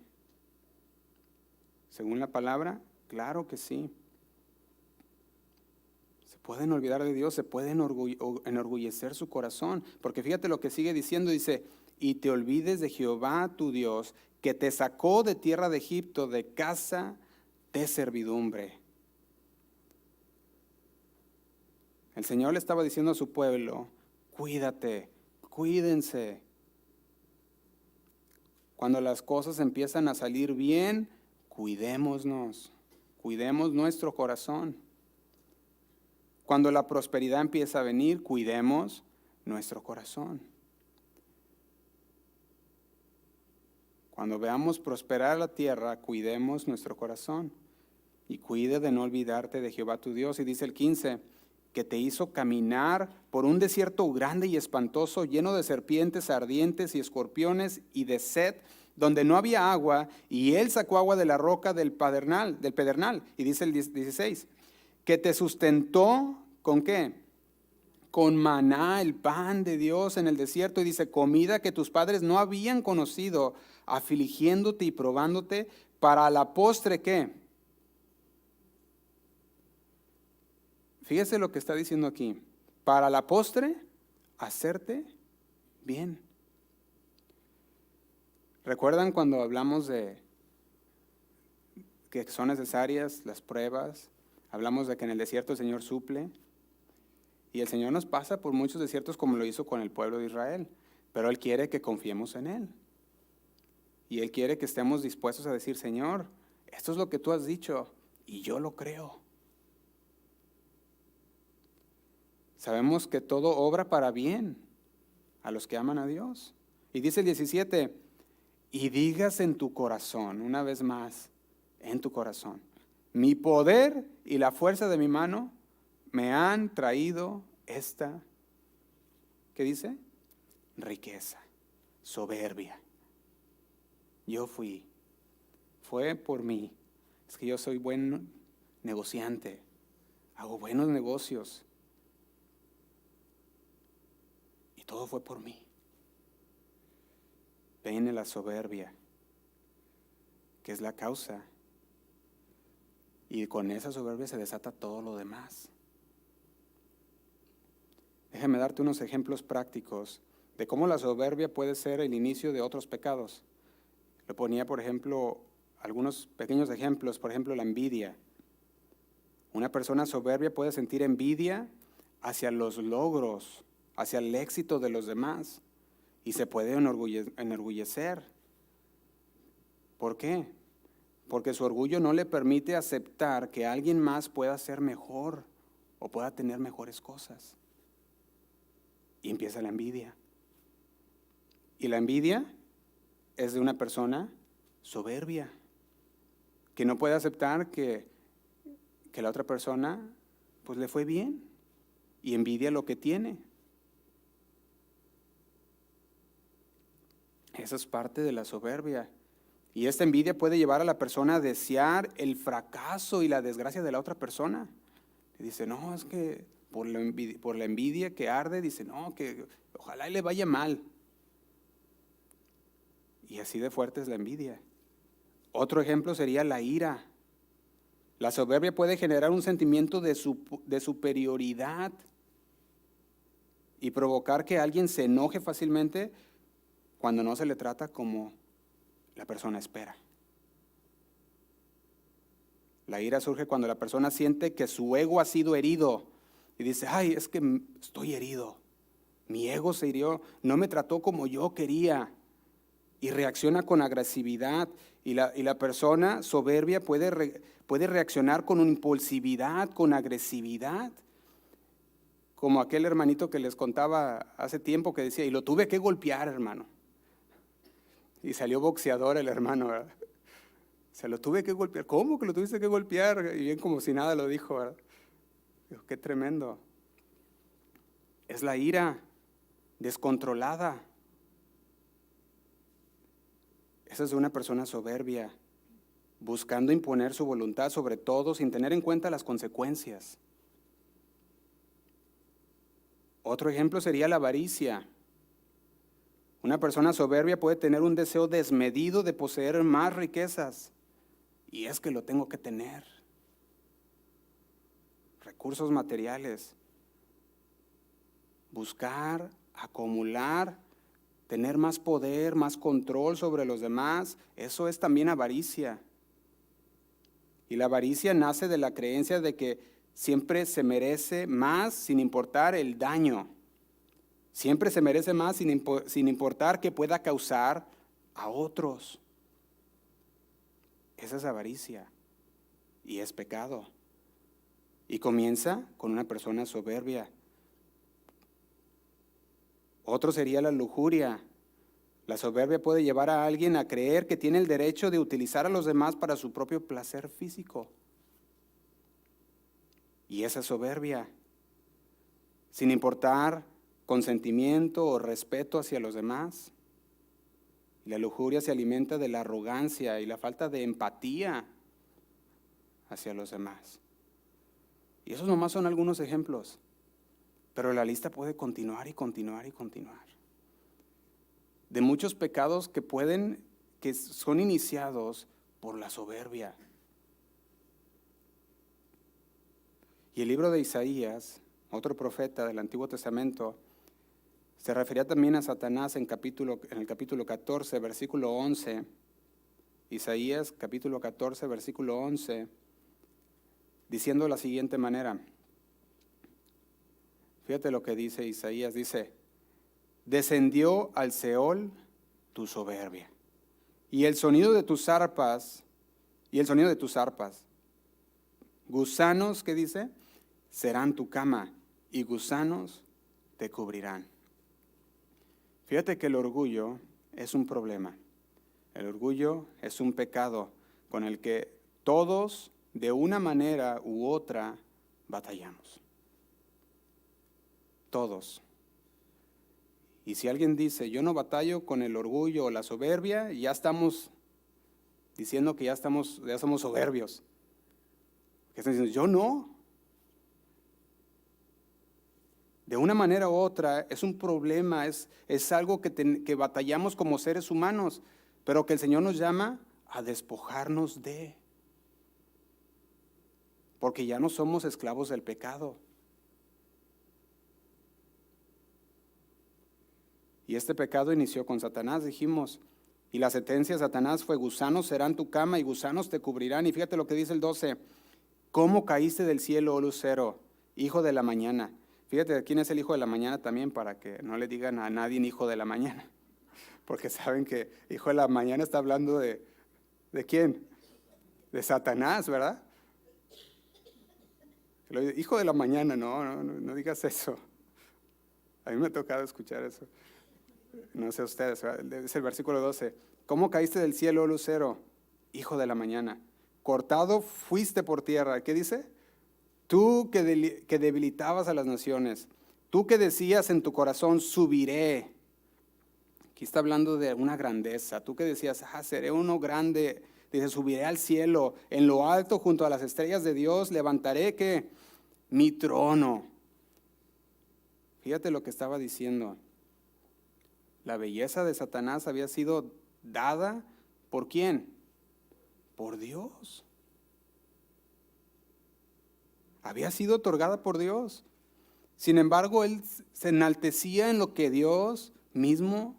Según la palabra, claro que sí. Se pueden olvidar de Dios, se puede enorgullecer su corazón. Porque fíjate lo que sigue diciendo, dice, y te olvides de Jehová tu Dios, que te sacó de tierra de Egipto, de casa de servidumbre. El Señor le estaba diciendo a su pueblo, cuídate, cuídense. Cuando las cosas empiezan a salir bien, cuidémonos, cuidemos nuestro corazón. Cuando la prosperidad empieza a venir, cuidemos nuestro corazón. Cuando veamos prosperar la tierra, cuidemos nuestro corazón. Y cuide de no olvidarte de Jehová tu Dios. Y dice el 15, que te hizo caminar por un desierto grande y espantoso, lleno de serpientes ardientes y escorpiones y de sed, donde no había agua, y él sacó agua de la roca del pedernal. Y dice el 16, que te sustentó, ¿con qué? Con maná, el pan de Dios en el desierto. Y dice, comida que tus padres no habían conocido, afligiéndote y probándote, para la postre, ¿qué? Fíjese lo que está diciendo aquí. Para la postre, hacerte bien. ¿Recuerdan cuando hablamos de que son necesarias las pruebas? Hablamos de que en el desierto el Señor suple. Y el Señor nos pasa por muchos desiertos como lo hizo con el pueblo de Israel. Pero Él quiere que confiemos en Él. Y Él quiere que estemos dispuestos a decir, Señor, esto es lo que tú has dicho y yo lo creo. Sabemos que todo obra para bien a los que aman a Dios. Y dice el 17, y digas en tu corazón, una vez más, en tu corazón, mi poder y la fuerza de mi mano me han traído esta, ¿qué dice? Riqueza, soberbia. Yo fue por mí. Es que yo soy buen negociante, hago buenos negocios. Y todo fue por mí. Viene la soberbia, que es la causa. Y con esa soberbia se desata todo lo demás. Déjame darte unos ejemplos prácticos de cómo la soberbia puede ser el inicio de otros pecados. Le ponía, por ejemplo, algunos pequeños ejemplos. Por ejemplo, la envidia. Una persona soberbia puede sentir envidia hacia los logros, hacia el éxito de los demás, y se puede enorgullecer. ¿Por qué? Porque su orgullo no le permite aceptar que alguien más pueda ser mejor o pueda tener mejores cosas. Y empieza la envidia. Y la envidia es de una persona soberbia, que no puede aceptar que la otra persona pues le fue bien y envidia lo que tiene. Esa es parte de la soberbia. Y esta envidia puede llevar a la persona a desear el fracaso y la desgracia de la otra persona. Y dice, no, es que por la envidia que arde, dice, no, que ojalá le vaya mal. Y así de fuerte es la envidia. Otro ejemplo sería la ira. La soberbia puede generar un sentimiento de superioridad y provocar que alguien se enoje fácilmente cuando no se le trata como la persona espera. La ira surge cuando la persona siente que su ego ha sido herido y dice, ay, es que estoy herido, mi ego se hirió, no me trató como yo quería, y reacciona con agresividad. Y la persona soberbia puede reaccionar con impulsividad, con agresividad, como aquel hermanito que les contaba hace tiempo que decía, y lo tuve que golpear, hermano. Y salió boxeador el hermano, ¿verdad? Se lo tuve que golpear. ¿Cómo que lo tuviste que golpear? Y bien como si nada lo dijo, ¿verdad? Dijo, qué tremendo. Es la ira descontrolada. Esa es una persona soberbia, buscando imponer su voluntad sobre todo sin tener en cuenta las consecuencias. Otro ejemplo sería la avaricia. Una persona soberbia puede tener un deseo desmedido de poseer más riquezas, y es que lo tengo que tener. Recursos materiales. Buscar, acumular, tener más poder, más control sobre los demás, eso es también avaricia. Y la avaricia nace de la creencia de que siempre se merece más sin importar el daño. Siempre se merece más sin importar que pueda causar a otros. Esa es avaricia y es pecado. Y comienza con una persona soberbia. Otro sería la lujuria. La soberbia puede llevar a alguien a creer que tiene el derecho de utilizar a los demás para su propio placer físico. Y esa soberbia, sin importar consentimiento o respeto hacia los demás. La lujuria se alimenta de la arrogancia y la falta de empatía hacia los demás. Y esos nomás son algunos ejemplos. Pero la lista puede continuar y continuar y continuar. De muchos pecados que son iniciados por la soberbia. Y el libro de Isaías, otro profeta del Antiguo Testamento, se refería también a Satanás en el capítulo 14, versículo 11. Isaías, capítulo 14, versículo 11, diciendo de la siguiente manera. Fíjate lo que dice Isaías, dice, descendió al Seol tu soberbia, y el sonido de tus arpas, gusanos, ¿qué dice? Serán tu cama, y gusanos te cubrirán. Fíjate que el orgullo es un problema. El orgullo es un pecado con el que todos, de una manera u otra, batallamos. Todos. Y si alguien dice, yo no batallo con el orgullo o la soberbia, ya estamos diciendo que ya somos soberbios. Que están diciendo, yo no. De una manera u otra es un problema, es algo que batallamos como seres humanos, pero que el Señor nos llama a despojarnos de. Porque ya no somos esclavos del pecado. Y este pecado inició con Satanás, dijimos. Y la sentencia de Satanás fue, gusanos serán tu cama y gusanos te cubrirán. Y fíjate lo que dice el 12. ¿Cómo caíste del cielo, oh lucero, hijo de la mañana? Fíjate quién es el hijo de la mañana también, para que no le digan a nadie hijo de la mañana. Porque saben que hijo de la mañana está hablando ¿de quién? De Satanás, ¿verdad? Hijo de la mañana, no digas eso. A mí me ha tocado escuchar eso. No sé ustedes, es el versículo 12. ¿Cómo caíste del cielo, oh lucero, hijo de la mañana? Cortado fuiste por tierra. ¿Qué dice? Tú que debilitabas a las naciones. Tú que decías en tu corazón, subiré. Aquí está hablando de una grandeza. Tú que decías, seré uno grande. Dice, subiré al cielo. En lo alto, junto a las estrellas de Dios, levantaré ¿qué? Mi trono. Fíjate lo que estaba diciendo. La belleza de Satanás había sido dada ¿por quién? Por Dios. Había sido otorgada por Dios. Sin embargo, él se enaltecía en lo que Dios mismo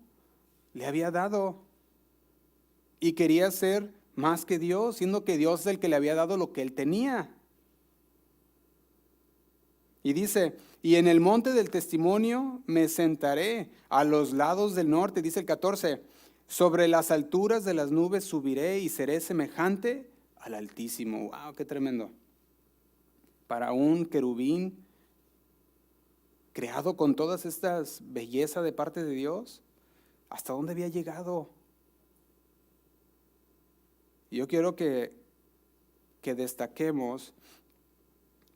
le había dado. Y quería ser más que Dios, siendo que Dios es el que le había dado lo que él tenía. Y dice, y en el monte del testimonio me sentaré a los lados del norte, dice el 14, sobre las alturas de las nubes subiré y seré semejante al Altísimo. ¡Wow! ¡Qué tremendo! Para un querubín creado con todas estas bellezas de parte de Dios, ¿hasta dónde había llegado? Yo quiero que destaquemos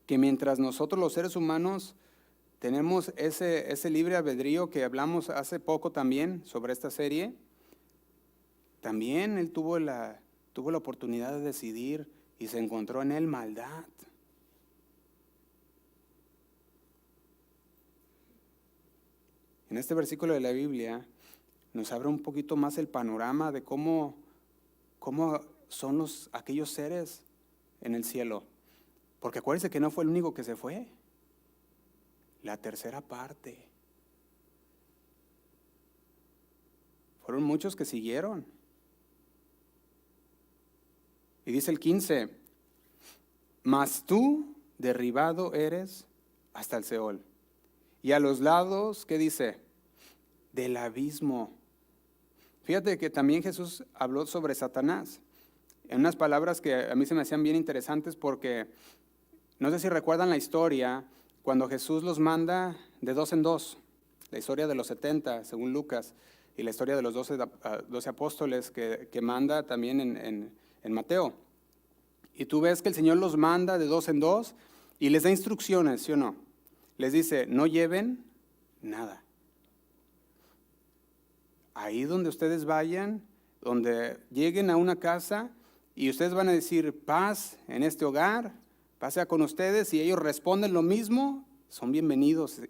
que mientras nosotros los seres humanos tenemos ese libre albedrío que hablamos hace poco también sobre esta serie, también él tuvo la oportunidad de decidir y se encontró en él maldad. En este versículo de la Biblia nos abre un poquito más el panorama de cómo son aquellos seres en el cielo. Porque acuérdense que no fue el único que se fue. La tercera parte. Fueron muchos que siguieron. Y dice el 15, mas tú derribado eres hasta el Seol. Y a los lados, ¿qué dice? Del abismo. Fíjate que también Jesús habló sobre Satanás. En unas palabras que a mí se me hacían bien interesantes porque, no sé si recuerdan la historia, cuando Jesús los manda de 2 en 2, la historia de los 70, según Lucas, y la historia de los 12 apóstoles que manda también en Mateo. Y tú ves que el Señor los manda de 2 en 2 y les da instrucciones, ¿sí o no? Les dice, no lleven nada. Ahí donde ustedes vayan, donde lleguen a una casa y ustedes van a decir, paz en este hogar, paz sea con ustedes, y ellos responden lo mismo, son bienvenidos.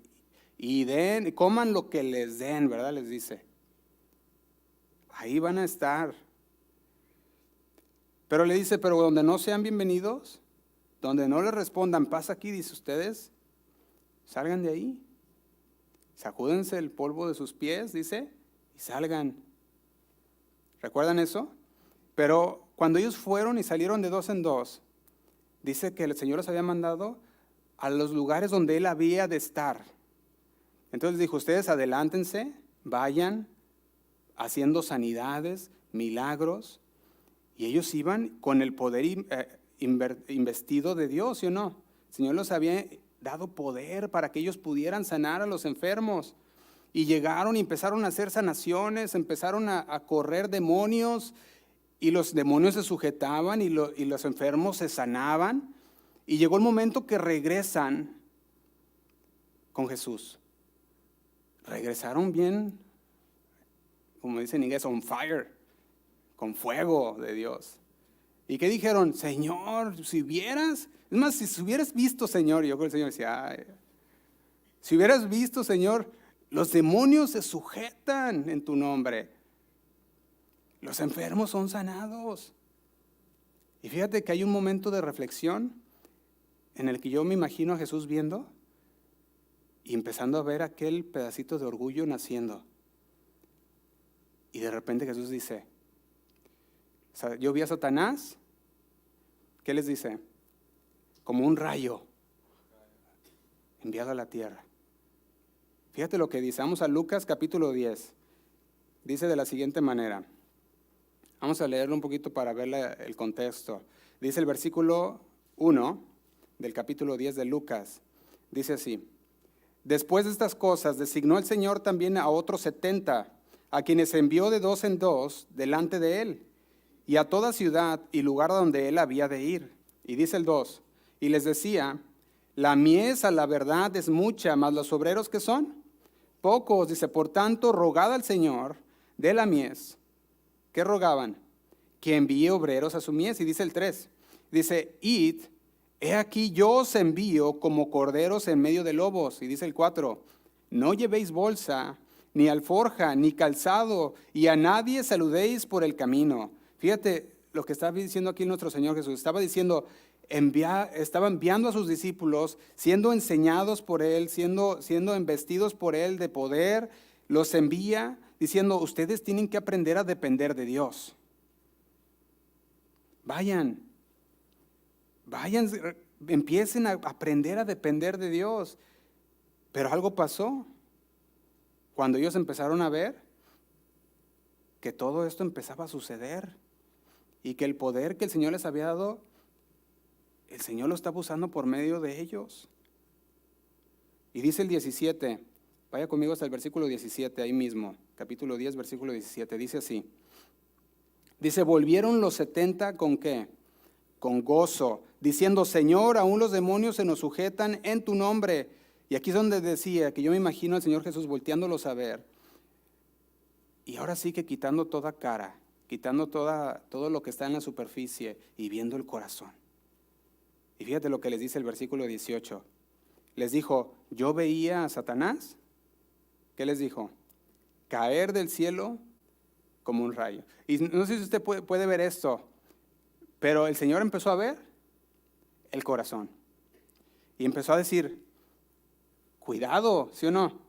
Y coman lo que les den, ¿verdad? Les dice. Ahí van a estar. Pero le dice, pero donde no sean bienvenidos, donde no les respondan, paz aquí, dice ustedes, salgan de ahí. Sacúdense el polvo de sus pies, dice, y salgan. ¿Recuerdan eso? Pero cuando ellos fueron y salieron de 2 en 2, dice que el Señor los había mandado a los lugares donde Él había de estar. Entonces dijo, ustedes adelántense, vayan haciendo sanidades, milagros, y ellos iban con el poder investido de Dios, ¿sí o no? El Señor los había dado poder para que ellos pudieran sanar a los enfermos. Y llegaron y empezaron a hacer sanaciones, empezaron a correr demonios, y los demonios se sujetaban y los enfermos se sanaban. Y llegó el momento que regresan con Jesús. Regresaron bien, como dice en inglés, on fire, con fuego de Dios. ¿Y qué dijeron? Señor, si vieras, es más, si hubieras visto, Señor, yo creo que el Señor decía, ay, si hubieras visto, Señor, los demonios se sujetan en tu nombre. Los enfermos son sanados. Y fíjate que hay un momento de reflexión en el que yo me imagino a Jesús viendo y empezando a ver aquel pedacito de orgullo naciendo. Y de repente Jesús dice, yo vi a Satanás, ¿qué les dice? Como un rayo enviado a la tierra. Fíjate lo que dice, vamos a Lucas capítulo 10. Dice de la siguiente manera. Vamos a leerlo un poquito para ver el contexto. Dice el versículo 1 del capítulo 10 de Lucas. Dice así. Después de estas cosas, designó el Señor también a otros 70, a quienes envió de 2 en 2 delante de él, y a toda ciudad y lugar donde él había de ir. Y dice el 2, y les decía, la mies a la verdad es mucha, mas los obreros ¿qué son? Pocos. Dice, por tanto, rogad al Señor de la mies. ¿Qué rogaban? Que envíe obreros a su mies. Y dice el 3, dice, id, he aquí yo os envío como corderos en medio de lobos. Y dice el 4, no llevéis bolsa, ni alforja, ni calzado, y a nadie saludéis por el camino. Fíjate lo que está diciendo aquí nuestro Señor Jesús. Estaba diciendo, estaba enviando a sus discípulos, siendo enseñados por Él, siendo embestidos por Él de poder, los envía diciendo, ustedes tienen que aprender a depender de Dios. Vayan, empiecen a aprender a depender de Dios. Pero algo pasó. Cuando ellos empezaron a ver que todo esto empezaba a suceder y que el poder que el Señor les había dado, el Señor lo estaba usando por medio de ellos. Y dice el 17, vaya conmigo hasta el versículo 17, ahí mismo, capítulo 10, versículo 17, dice así. Dice, volvieron los 70 ¿con qué? Con gozo, diciendo, Señor, aún los demonios se nos sujetan en tu nombre. Y aquí es donde decía que yo me imagino al Señor Jesús volteándolos a ver. Y ahora sí que quitando toda cara, quitando todo lo que está en la superficie y viendo el corazón. Y fíjate lo que les dice el versículo 18. Les dijo, yo veía a Satanás. ¿Qué les dijo? Caer del cielo como un rayo. Y no sé si usted puede ver esto, pero el Señor empezó a ver el corazón. Y empezó a decir, cuidado, ¿sí o no?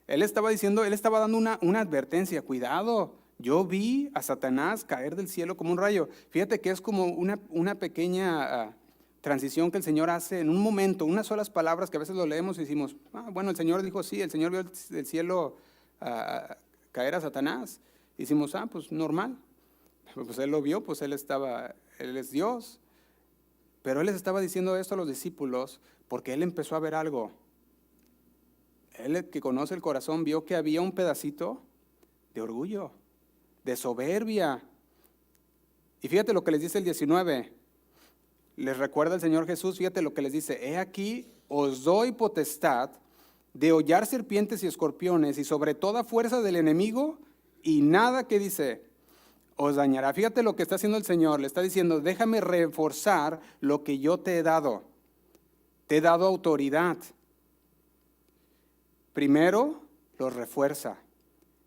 Él estaba dando una advertencia, cuidado. Yo vi a Satanás caer del cielo como un rayo. Fíjate que es como una pequeña transición que el Señor hace en un momento, unas solas palabras que a veces lo leemos y decimos, bueno, el Señor dijo sí, el Señor vio del cielo caer a Satanás. Y decimos, pues normal. Pues Él lo vio, pues Él es Dios. Pero Él les estaba diciendo esto a los discípulos porque Él empezó a ver algo. Él, que conoce el corazón, vio que había un pedacito de orgullo, de soberbia. Y fíjate lo que les dice el 19. Les recuerda el Señor Jesús, fíjate lo que les dice. He aquí, os doy potestad de hollar serpientes y escorpiones y sobre toda fuerza del enemigo, y nada que dice os dañará. Fíjate lo que está haciendo el Señor. Le está diciendo, déjame reforzar lo que yo te he dado. Te he dado autoridad. Primero, los refuerza.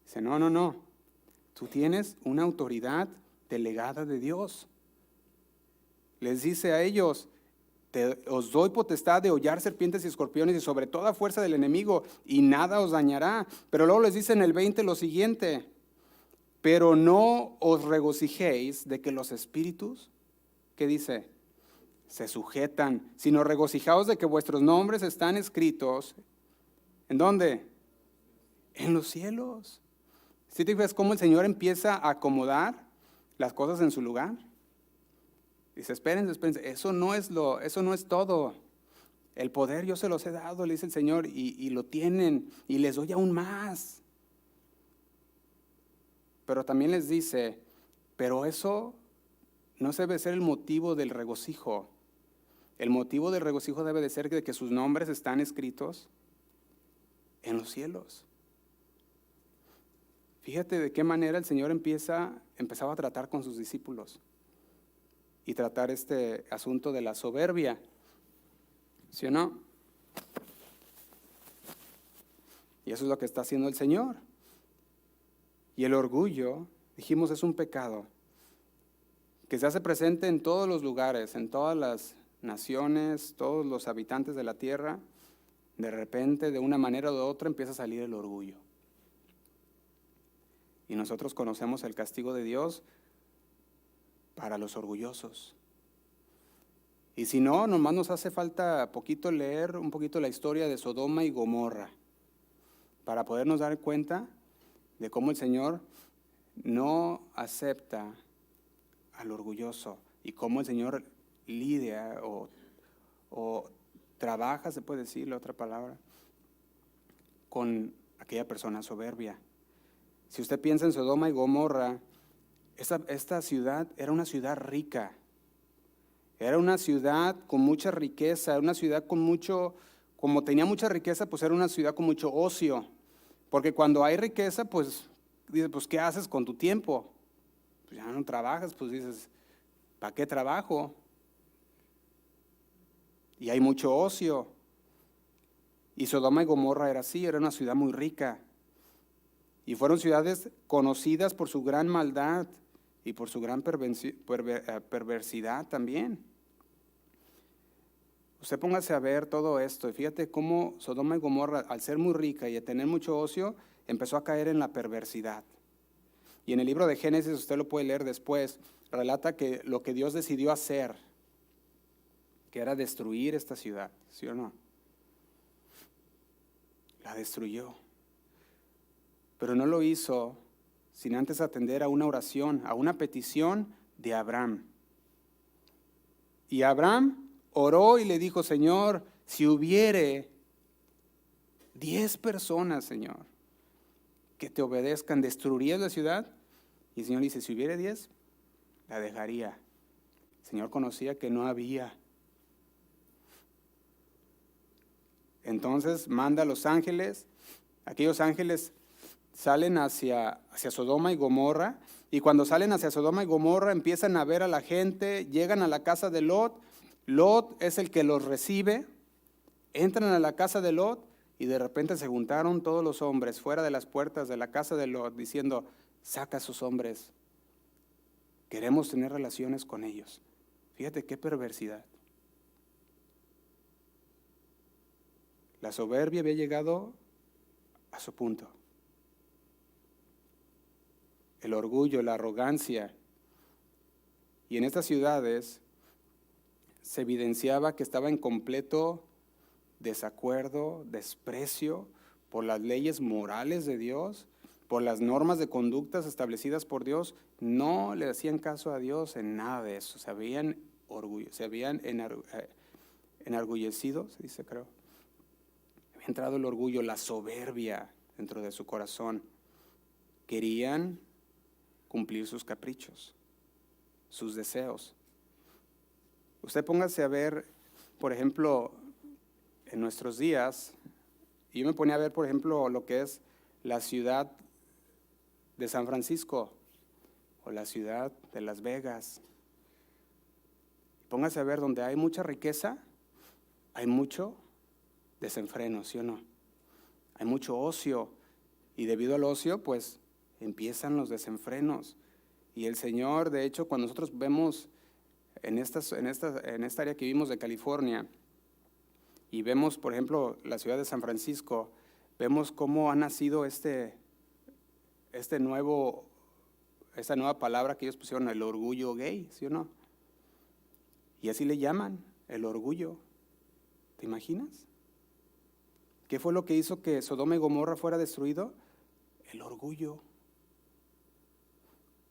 Dice, no. Tú tienes una autoridad delegada de Dios. Les dice a ellos, os doy potestad de hollar serpientes y escorpiones y sobre toda fuerza del enemigo, y nada os dañará. Pero luego les dice en el 20 lo siguiente, pero no os regocijéis de que los espíritus, ¿qué dice? Se sujetan, sino regocijaos de que vuestros nombres están escritos, ¿en dónde? En los cielos. ¿Sí te fijas cómo el Señor empieza a acomodar las cosas en su lugar? Dice, espérense, eso no es todo. El poder yo se los he dado, le dice el Señor, y lo tienen, y les doy aún más. Pero también les dice, pero eso no debe ser el motivo del regocijo. El motivo del regocijo debe de ser de que sus nombres están escritos en los cielos. Fíjate de qué manera el Señor empezaba a tratar con sus discípulos y tratar este asunto de la soberbia. ¿Sí o no? Y eso es lo que está haciendo el Señor. Y el orgullo, dijimos, es un pecado que se hace presente en todos los lugares, en todas las naciones, todos los habitantes de la tierra. De repente, de una manera u otra, empieza a salir el orgullo. Y nosotros conocemos el castigo de Dios para los orgullosos. Y si no, nomás nos hace falta poquito leer un poquito la historia de Sodoma y Gomorra para podernos dar cuenta de cómo el Señor no acepta al orgulloso y cómo el Señor lidia o trabaja, se puede decir la otra palabra, con aquella persona soberbia. Si usted piensa en Sodoma y Gomorra, esta ciudad era una ciudad rica, era una ciudad con mucha riqueza, era una ciudad con mucho, como tenía mucha riqueza, pues era una ciudad con mucho ocio, porque cuando hay riqueza, pues dices, pues ¿qué haces con tu tiempo? Pues ya no trabajas, pues dices, ¿para qué trabajo? Y hay mucho ocio. Y Sodoma y Gomorra era así, era una ciudad muy rica. Y fueron ciudades conocidas por su gran maldad y por su gran perversidad también. Usted póngase a ver todo esto y fíjate cómo Sodoma y Gomorra, al ser muy rica y a tener mucho ocio, empezó a caer en la perversidad. Y en el libro de Génesis, usted lo puede leer después, relata que lo que Dios decidió hacer, que era destruir esta ciudad, ¿sí o no? La destruyó. Pero no lo hizo sin antes atender a una oración, a una petición de Abraham. Y Abraham oró y le dijo, Señor, si hubiere 10 personas, Señor, que te obedezcan, ¿destruirías la ciudad? Y el Señor dice, si hubiere 10, la dejaría. El Señor conocía que no había. Entonces manda a los ángeles, aquellos ángeles salen hacia Sodoma y Gomorra, y cuando salen hacia Sodoma y Gomorra empiezan a ver a la gente, llegan a la casa de Lot, Lot es el que los recibe, entran a la casa de Lot y de repente se juntaron todos los hombres fuera de las puertas de la casa de Lot diciendo, saca a sus hombres, queremos tener relaciones con ellos. Fíjate qué perversidad. La soberbia había llegado a su punto. El orgullo, la arrogancia. Y en estas ciudades se evidenciaba que estaba en completo desacuerdo, desprecio por las leyes morales de Dios, por las normas de conductas establecidas por Dios. No le hacían caso a Dios en nada de eso. Se habían enorgullecido, se dice, creo. Había entrado el orgullo, la soberbia dentro de su corazón. Querían cumplir sus caprichos, sus deseos. Usted póngase a ver, por ejemplo, en nuestros días, y yo me ponía a ver, por ejemplo, lo que es la ciudad de San Francisco o la ciudad de Las Vegas. Póngase a ver, donde hay mucha riqueza, hay mucho desenfreno, ¿sí o no? Hay mucho ocio, y debido al ocio, pues, empiezan los desenfrenos. Y el Señor, de hecho, cuando nosotros vemos en esta área que vivimos de California, y vemos, por ejemplo, la ciudad de San Francisco, vemos cómo ha nacido esta nueva palabra que ellos pusieron, el orgullo gay, ¿sí o no? Y así le llaman, el orgullo. ¿Te imaginas? ¿Qué fue lo que hizo que Sodoma y Gomorra fuera destruido? El orgullo.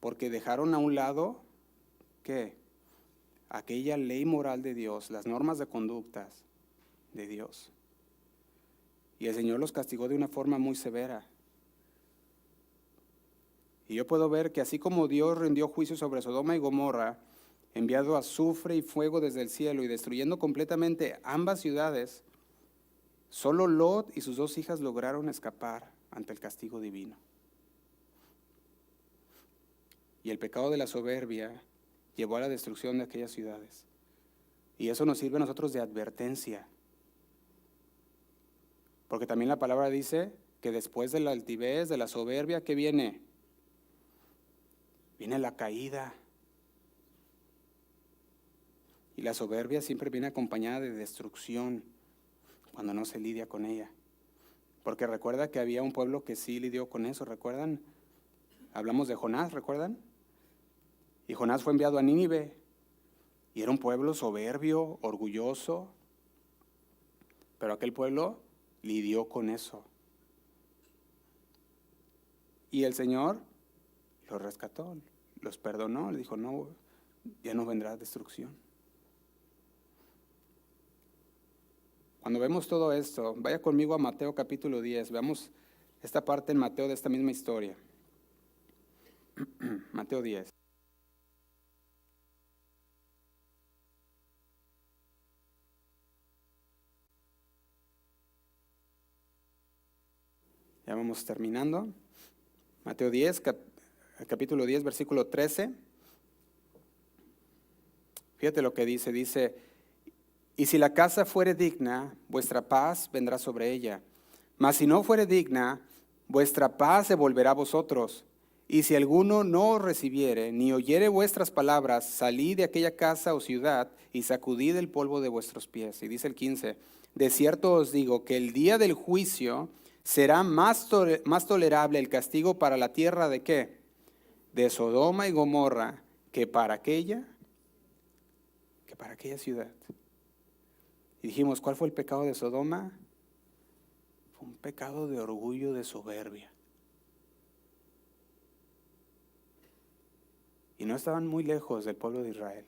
Porque dejaron a un lado, ¿qué? Aquella ley moral de Dios, las normas de conductas de Dios. Y el Señor los castigó de una forma muy severa. Y yo puedo ver que así como Dios rindió juicio sobre Sodoma y Gomorra, enviando azufre y fuego desde el cielo y destruyendo completamente ambas ciudades, solo Lot y sus 2 hijas lograron escapar ante el castigo divino. Y el pecado de la soberbia llevó a la destrucción de aquellas ciudades. Y eso nos sirve a nosotros de advertencia. Porque también la palabra dice que después de la altivez, de la soberbia, ¿qué viene? Viene la caída. Y la soberbia siempre viene acompañada de destrucción cuando no se lidia con ella. Porque recuerda que había un pueblo que sí lidió con eso, ¿recuerdan? Hablamos de Jonás, ¿recuerdan? Y Jonás fue enviado a Nínive. Y era un pueblo soberbio, orgulloso. Pero aquel pueblo lidió con eso. Y el Señor los rescató, los perdonó, le dijo, no, ya no vendrá destrucción. Cuando vemos todo esto, vaya conmigo a Mateo capítulo 10, veamos esta parte en Mateo de esta misma historia. Mateo 10. Ya vamos terminando. Mateo 10, capítulo 10, versículo 13. Fíjate lo que dice, y si la casa fuere digna, vuestra paz vendrá sobre ella. Mas si no fuere digna, vuestra paz se volverá a vosotros. Y si alguno no os recibiere, ni oyere vuestras palabras, salid de aquella casa o ciudad y sacudid el polvo de vuestros pies. Y dice el 15, de cierto os digo que el día del juicio será más tolerable el castigo para la tierra de ¿qué? De Sodoma y Gomorra que para aquella ciudad. Y dijimos, ¿cuál fue el pecado de Sodoma? Fue un pecado de orgullo, de soberbia. Y no estaban muy lejos del pueblo de Israel.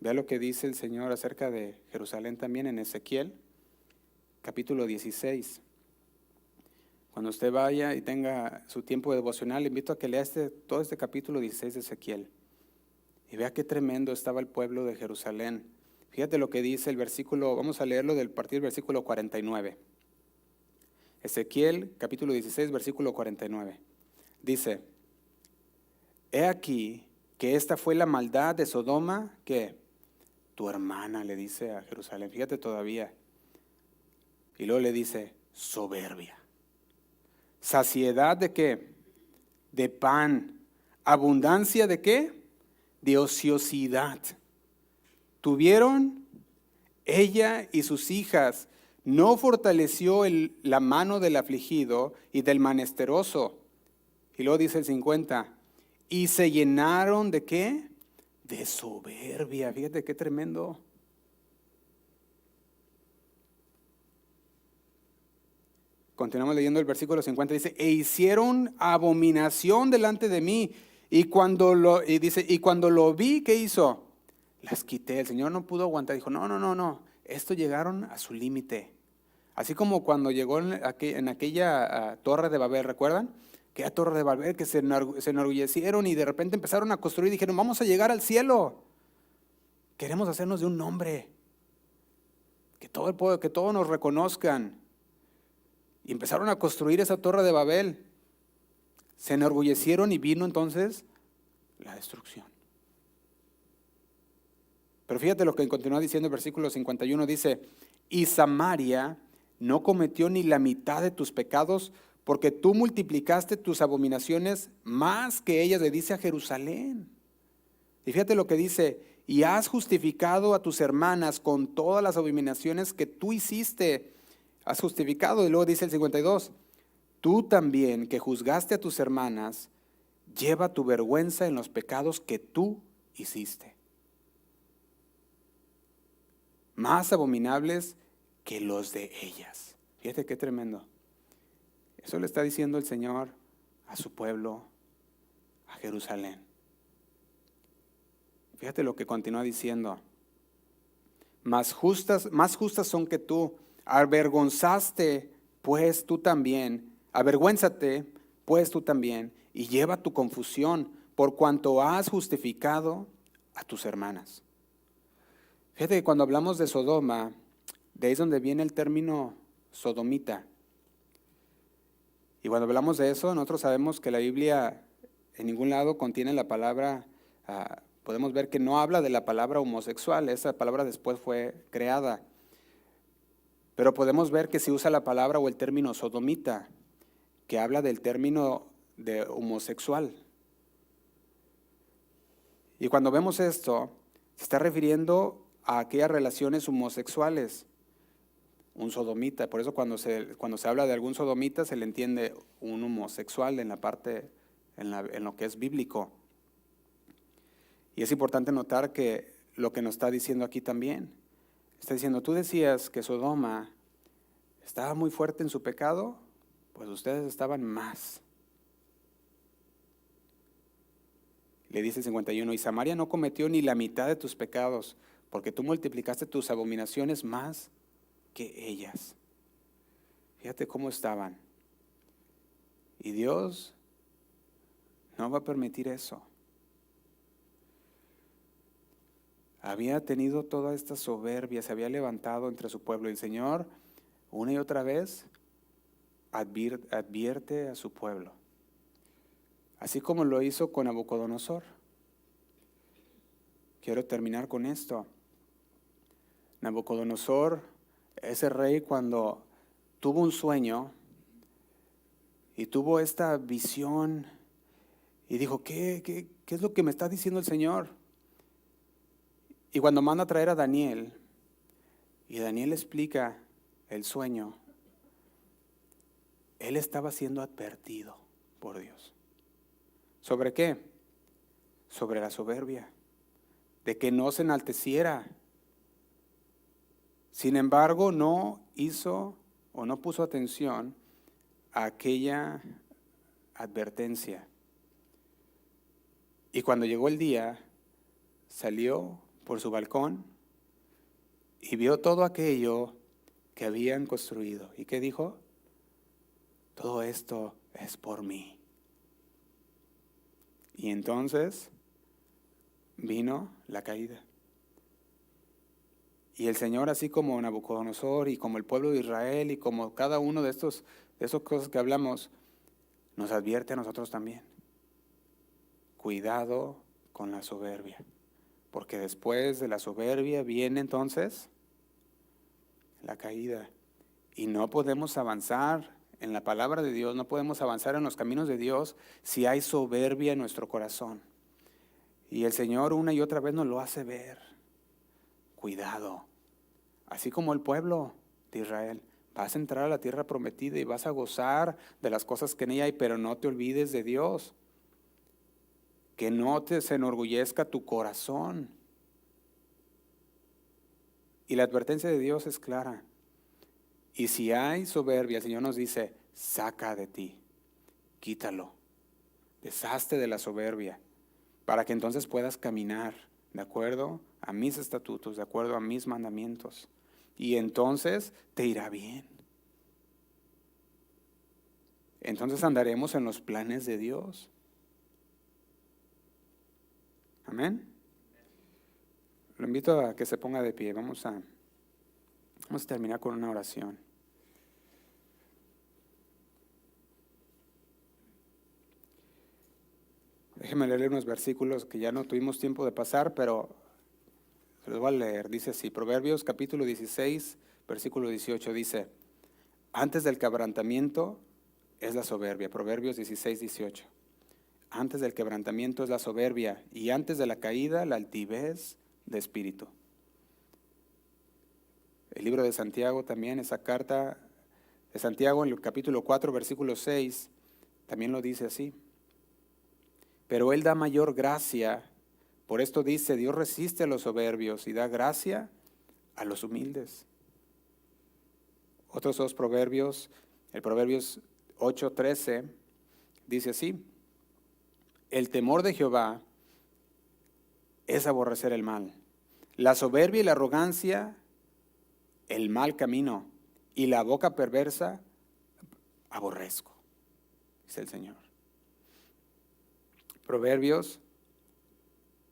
Vea lo que dice el Señor acerca de Jerusalén también en Ezequiel, capítulo 16. Cuando usted vaya y tenga su tiempo devocional, le invito a que lea todo este capítulo 16 de Ezequiel. Y vea qué tremendo estaba el pueblo de Jerusalén. Fíjate lo que dice el versículo, vamos a leerlo del partir del versículo 49. Ezequiel, capítulo 16, versículo 49. Dice, he aquí que esta fue la maldad de Sodoma, que tu hermana le dice a Jerusalén, fíjate todavía. Y luego le dice, soberbia. Saciedad de qué? De pan. Abundancia de qué? De ociosidad. Tuvieron ella y sus hijas, no fortaleció la mano del afligido y del menesteroso. Y luego dice el 50, y se llenaron de ¿qué? De soberbia. Fíjate qué tremendo. Continuamos leyendo el versículo 50, dice, e hicieron abominación delante de mí, y cuando lo vi, ¿qué hizo? Las quité. El Señor no pudo aguantar, dijo, no, esto llegaron a su límite. Así como cuando llegó en aquella torre de Babel, ¿recuerdan? Aquella torre de Babel que se enorgullecieron y de repente empezaron a construir y dijeron, vamos a llegar al cielo. Queremos hacernos de un nombre, que todos nos reconozcan. Y empezaron a construir esa torre de Babel. Se enorgullecieron y vino entonces la destrucción. Pero fíjate lo que continúa diciendo el versículo 51, dice, y Samaria no cometió ni la mitad de tus pecados, porque tú multiplicaste tus abominaciones más que ellas, le dice a Jerusalén. Y fíjate lo que dice, y has justificado a tus hermanas con todas las abominaciones que tú hiciste. Has justificado. Y luego dice el 52, tú también que juzgaste a tus hermanas, lleva tu vergüenza en los pecados que tú hiciste. Más abominables que los de ellas. Fíjate qué tremendo. Eso le está diciendo el Señor a su pueblo, a Jerusalén. Fíjate lo que continúa diciendo. más justas son que tú. Avergonzaste, pues tú también. Avergüénzate, pues tú también, y lleva tu confusión, por cuanto has justificado a tus hermanas. Fíjate que cuando hablamos de Sodoma, de ahí es donde viene el término sodomita. Y cuando hablamos de eso, nosotros sabemos que la Biblia en ningún lado contiene la palabra, podemos ver que no habla de la palabra homosexual, esa palabra después fue creada. Pero podemos ver que se usa la palabra o el término sodomita, que habla del término de homosexual. Y cuando vemos esto, se está refiriendo a aquellas relaciones homosexuales, un sodomita. Por eso cuando se habla de algún sodomita se le entiende un homosexual en la parte, en lo que es bíblico. Y es importante notar que lo que nos está diciendo aquí también, está diciendo, tú decías que Sodoma estaba muy fuerte en su pecado, pues ustedes estaban más. Le dice el 51, y Samaria no cometió ni la mitad de tus pecados, porque tú multiplicaste tus abominaciones más que ellas. Fíjate cómo estaban. Y Dios no va a permitir eso. Había tenido toda esta soberbia, se había levantado entre su pueblo. Y el Señor, una y otra vez, advierte a su pueblo. Así como lo hizo con Nabucodonosor. Quiero terminar con esto. Nabucodonosor, ese rey, cuando tuvo un sueño y tuvo esta visión y dijo, ¿qué es lo que me está diciendo el Señor? Y cuando manda a traer a Daniel, y Daniel explica el sueño, él estaba siendo advertido por Dios. ¿Sobre qué? Sobre la soberbia, de que no se enalteciera. Sin embargo, no hizo o no puso atención a aquella advertencia. Y cuando llegó el día, salió por su balcón y vio todo aquello que habían construido. ¿Y qué dijo? Todo esto es por mí. Y entonces vino la caída. Y el Señor, así como Nabucodonosor y como el pueblo de Israel y como cada uno de esas cosas que hablamos, nos advierte a nosotros también. Cuidado con la soberbia, porque después de la soberbia viene entonces la caída. Y no podemos avanzar en la palabra de Dios, no podemos avanzar en los caminos de Dios si hay soberbia en nuestro corazón. Y el Señor una y otra vez nos lo hace ver. Cuidado. Así como el pueblo de Israel, vas a entrar a la tierra prometida y vas a gozar de las cosas que en ella hay, pero no te olvides de Dios. Que no se enorgullezca tu corazón. Y la advertencia de Dios es clara. Y si hay soberbia, el Señor nos dice, saca de ti, quítalo, deshazte de la soberbia, para que entonces puedas caminar de acuerdo a mis estatutos, de acuerdo a mis mandamientos. Y entonces te irá bien. Entonces andaremos en los planes de Dios. Amén. Lo invito a que se ponga de pie. Vamos a terminar con una oración. Déjenme leer unos versículos que ya no tuvimos tiempo de pasar, pero se los voy a leer. Dice así, Proverbios capítulo 16, versículo 18, dice, antes del quebrantamiento es la soberbia. Proverbios 16, 18. Antes del quebrantamiento es la soberbia, y antes de la caída la altivez de espíritu. El libro de Santiago también, esa carta de Santiago en el capítulo 4, versículo 6, también lo dice así. Pero Él da mayor gracia, por esto dice, Dios resiste a los soberbios y da gracia a los humildes. Otros dos proverbios, el Proverbios 8:13, dice así, el temor de Jehová es aborrecer el mal, La soberbia y la arrogancia, el mal camino, y la boca perversa, aborrezco, dice el Señor. Proverbios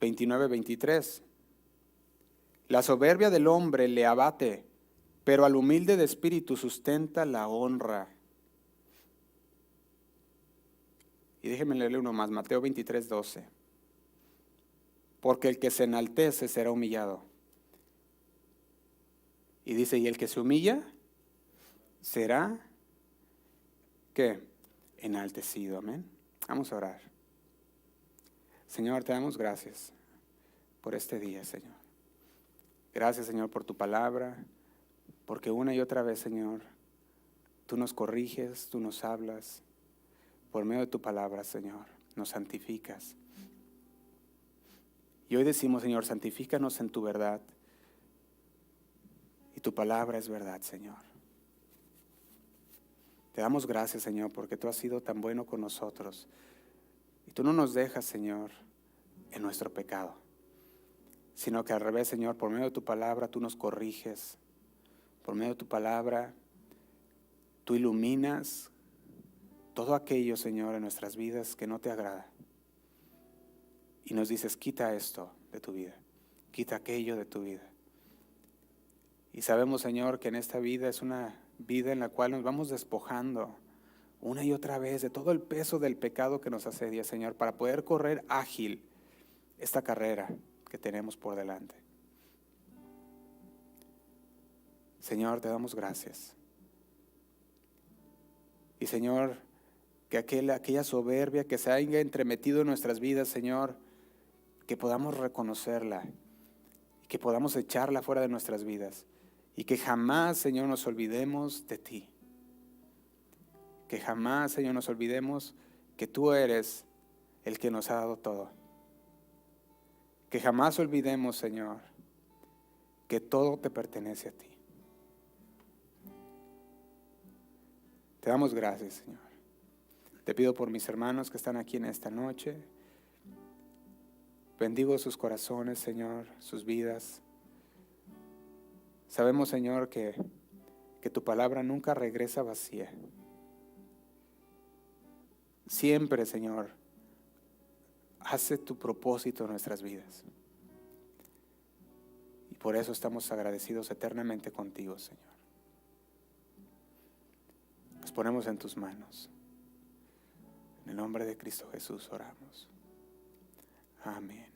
29:23. La soberbia del hombre le abate, pero al humilde de espíritu sustenta la honra. Y déjenme leerle uno más, Mateo 23:12. Porque el que se enaltece será humillado. Y dice, y el que se humilla será, ¿qué? Enaltecido, amén. Vamos a orar. Señor, te damos gracias por este día, Señor. Gracias, Señor, por tu palabra, porque una y otra vez, Señor, tú nos corriges, tú nos hablas, por medio de tu palabra, Señor, nos santificas. Y hoy decimos, Señor, santifícanos en tu verdad, y tu palabra es verdad, Señor. Te damos gracias, Señor, porque tú has sido tan bueno con nosotros, y tú no nos dejas, Señor, en nuestro pecado, sino que al revés, Señor, por medio de tu palabra tú nos corriges, por medio de tu palabra tú iluminas todo aquello, Señor, en nuestras vidas que no te agrada. Y nos dices, quita esto de tu vida, quita aquello de tu vida. Y sabemos, Señor, que en esta vida es una vida en la cual nos vamos despojando una y otra vez de todo el peso del pecado que nos asedia, Señor, para poder correr ágil esta carrera que tenemos por delante. Señor, te damos gracias. Y Señor, que aquella soberbia que se haya entremetido en nuestras vidas, Señor, que podamos reconocerla y que podamos echarla fuera de nuestras vidas. Y que jamás, Señor, nos olvidemos de ti. Que jamás, Señor, nos olvidemos que tú eres el que nos ha dado todo. Que jamás olvidemos, Señor, que todo te pertenece a ti. Te damos gracias, Señor. Te pido por mis hermanos que están aquí en esta noche. Bendigo sus corazones, Señor, sus vidas. Sabemos, Señor, que tu palabra nunca regresa vacía. Siempre, Señor, hace tu propósito en nuestras vidas. Y por eso estamos agradecidos eternamente contigo, Señor. Nos ponemos en tus manos. En el nombre de Cristo Jesús oramos. Amén.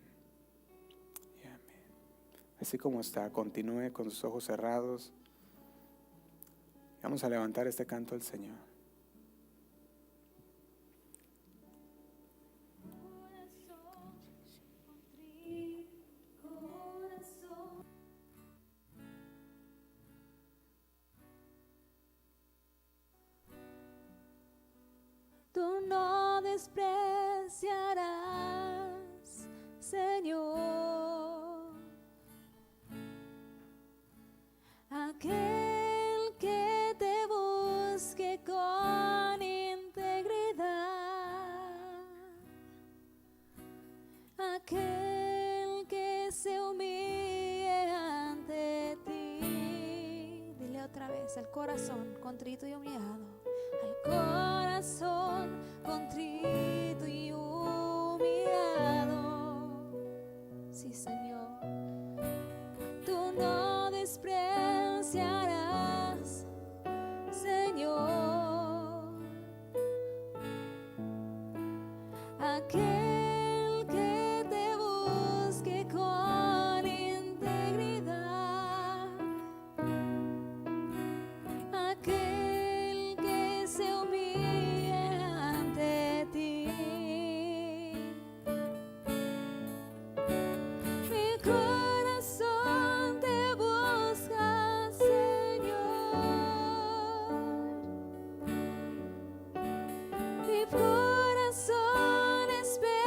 Y amén. Así como está, continúe con sus ojos cerrados. Vamos a levantar este canto al Señor. Tú no despreciarás, Señor, aquel que te busque con integridad, aquel que se humille ante ti. Dile otra vez, el corazón contrito y humillado. Al corazón contrito y humillado. Sí, Señor. Tú no despreciarás, Señor, aquel que te busque con integridad, aquel que se humille ante ti. Mi corazón te busca, Señor. Mi corazón espera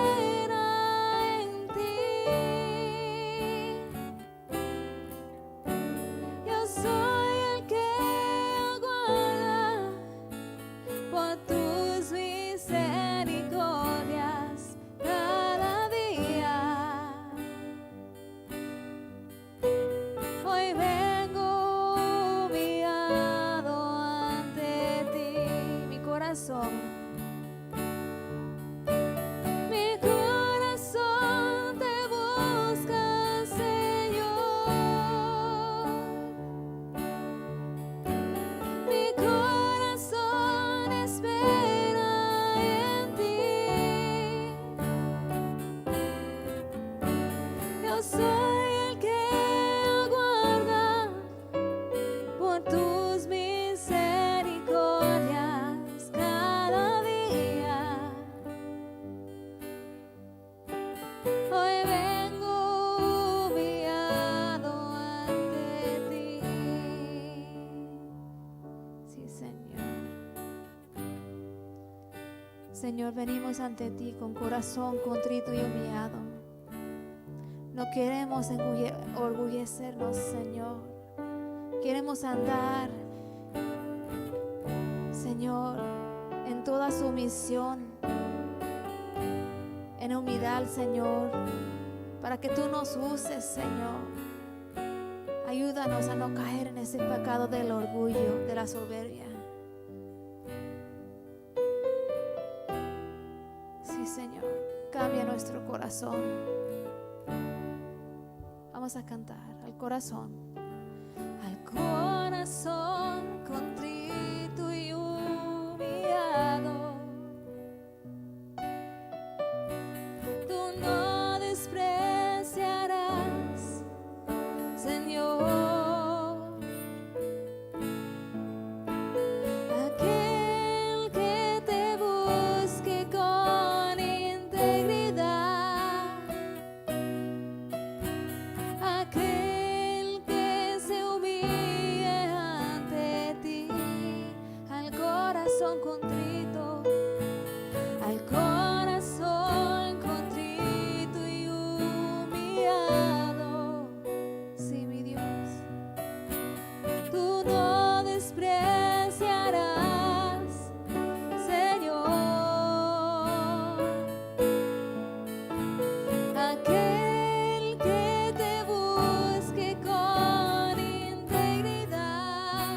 Señor, venimos ante ti con corazón contrito y humillado. No queremos orgullecernos, Señor. Queremos andar, Señor, en toda sumisión, en humildad, Señor, para que tú nos uses, Señor. Ayúdanos a no caer en ese pecado del orgullo, de la soberbia. Sí, Señor, cambia nuestro corazón. Vamos a cantar al corazón. Al corazón contrito y humillado, tú no despreciarás, Señor. Aquel que te busque con integridad, aquel que se humille ante ti, al corazón contrito, al corazón contrito y humillado. Sí, mi Dios, tú no despreciarás, Señor. Aquel que te busque con integridad,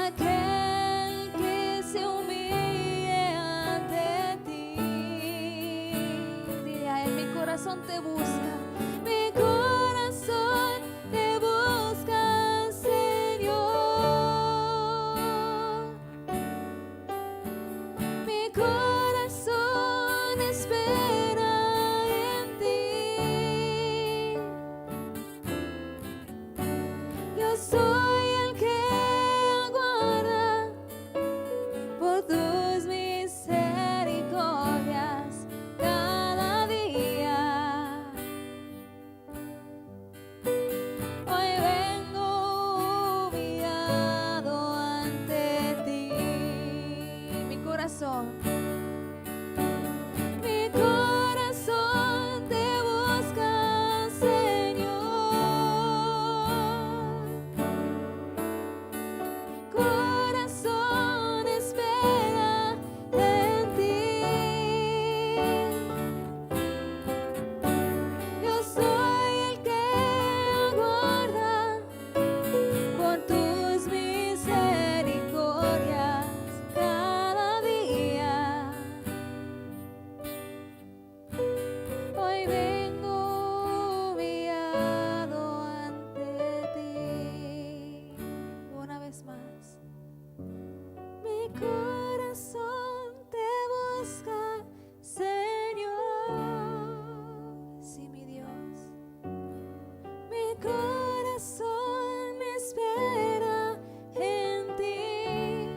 aquel que se humille ante ti. Dile a él, mi corazón te busca, mi corazón te busca, Señor. Mi corazón espera en ti. Yo soy el que aguarda por tus misericordias cada día. Hoy vengo humillado ante ti. Mi corazón te busca, Señor. Corazón espera en ti. Yo soy el que aguarda por tus misericordias cada día. Hoy vengo humillado ante ti. Una vez más. Mi corazón te busca, Señor. Sí, mi Dios. Mi corazón espera en ti.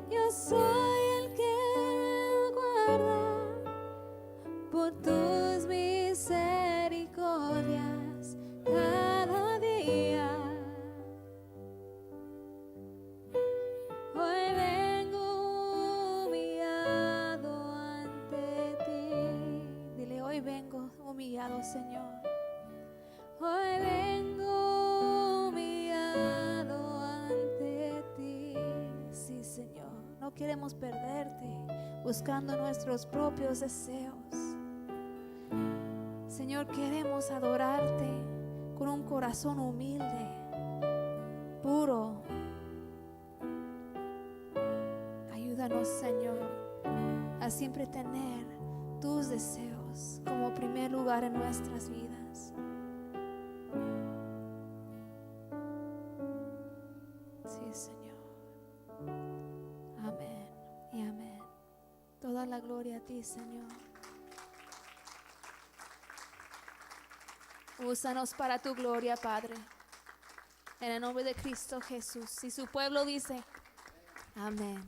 Yo soy el que aguarda por tus misericordias cada día. Hoy vengo humillado ante ti. Dile, hoy vengo humillado, Señor. Hoy vengo humillado ante ti. Sí, Señor, no queremos perderte buscando nuestros propios deseos. Señor, queremos adorarte con un corazón humilde, puro. Ayúdanos, Señor, a siempre tener tus deseos como primer lugar en nuestras vidas. Sí, Señor. Amén y amén. Toda la gloria a ti, Señor. Úsanos para tu gloria, Padre. En el nombre de Cristo Jesús. Y su pueblo dice, amén.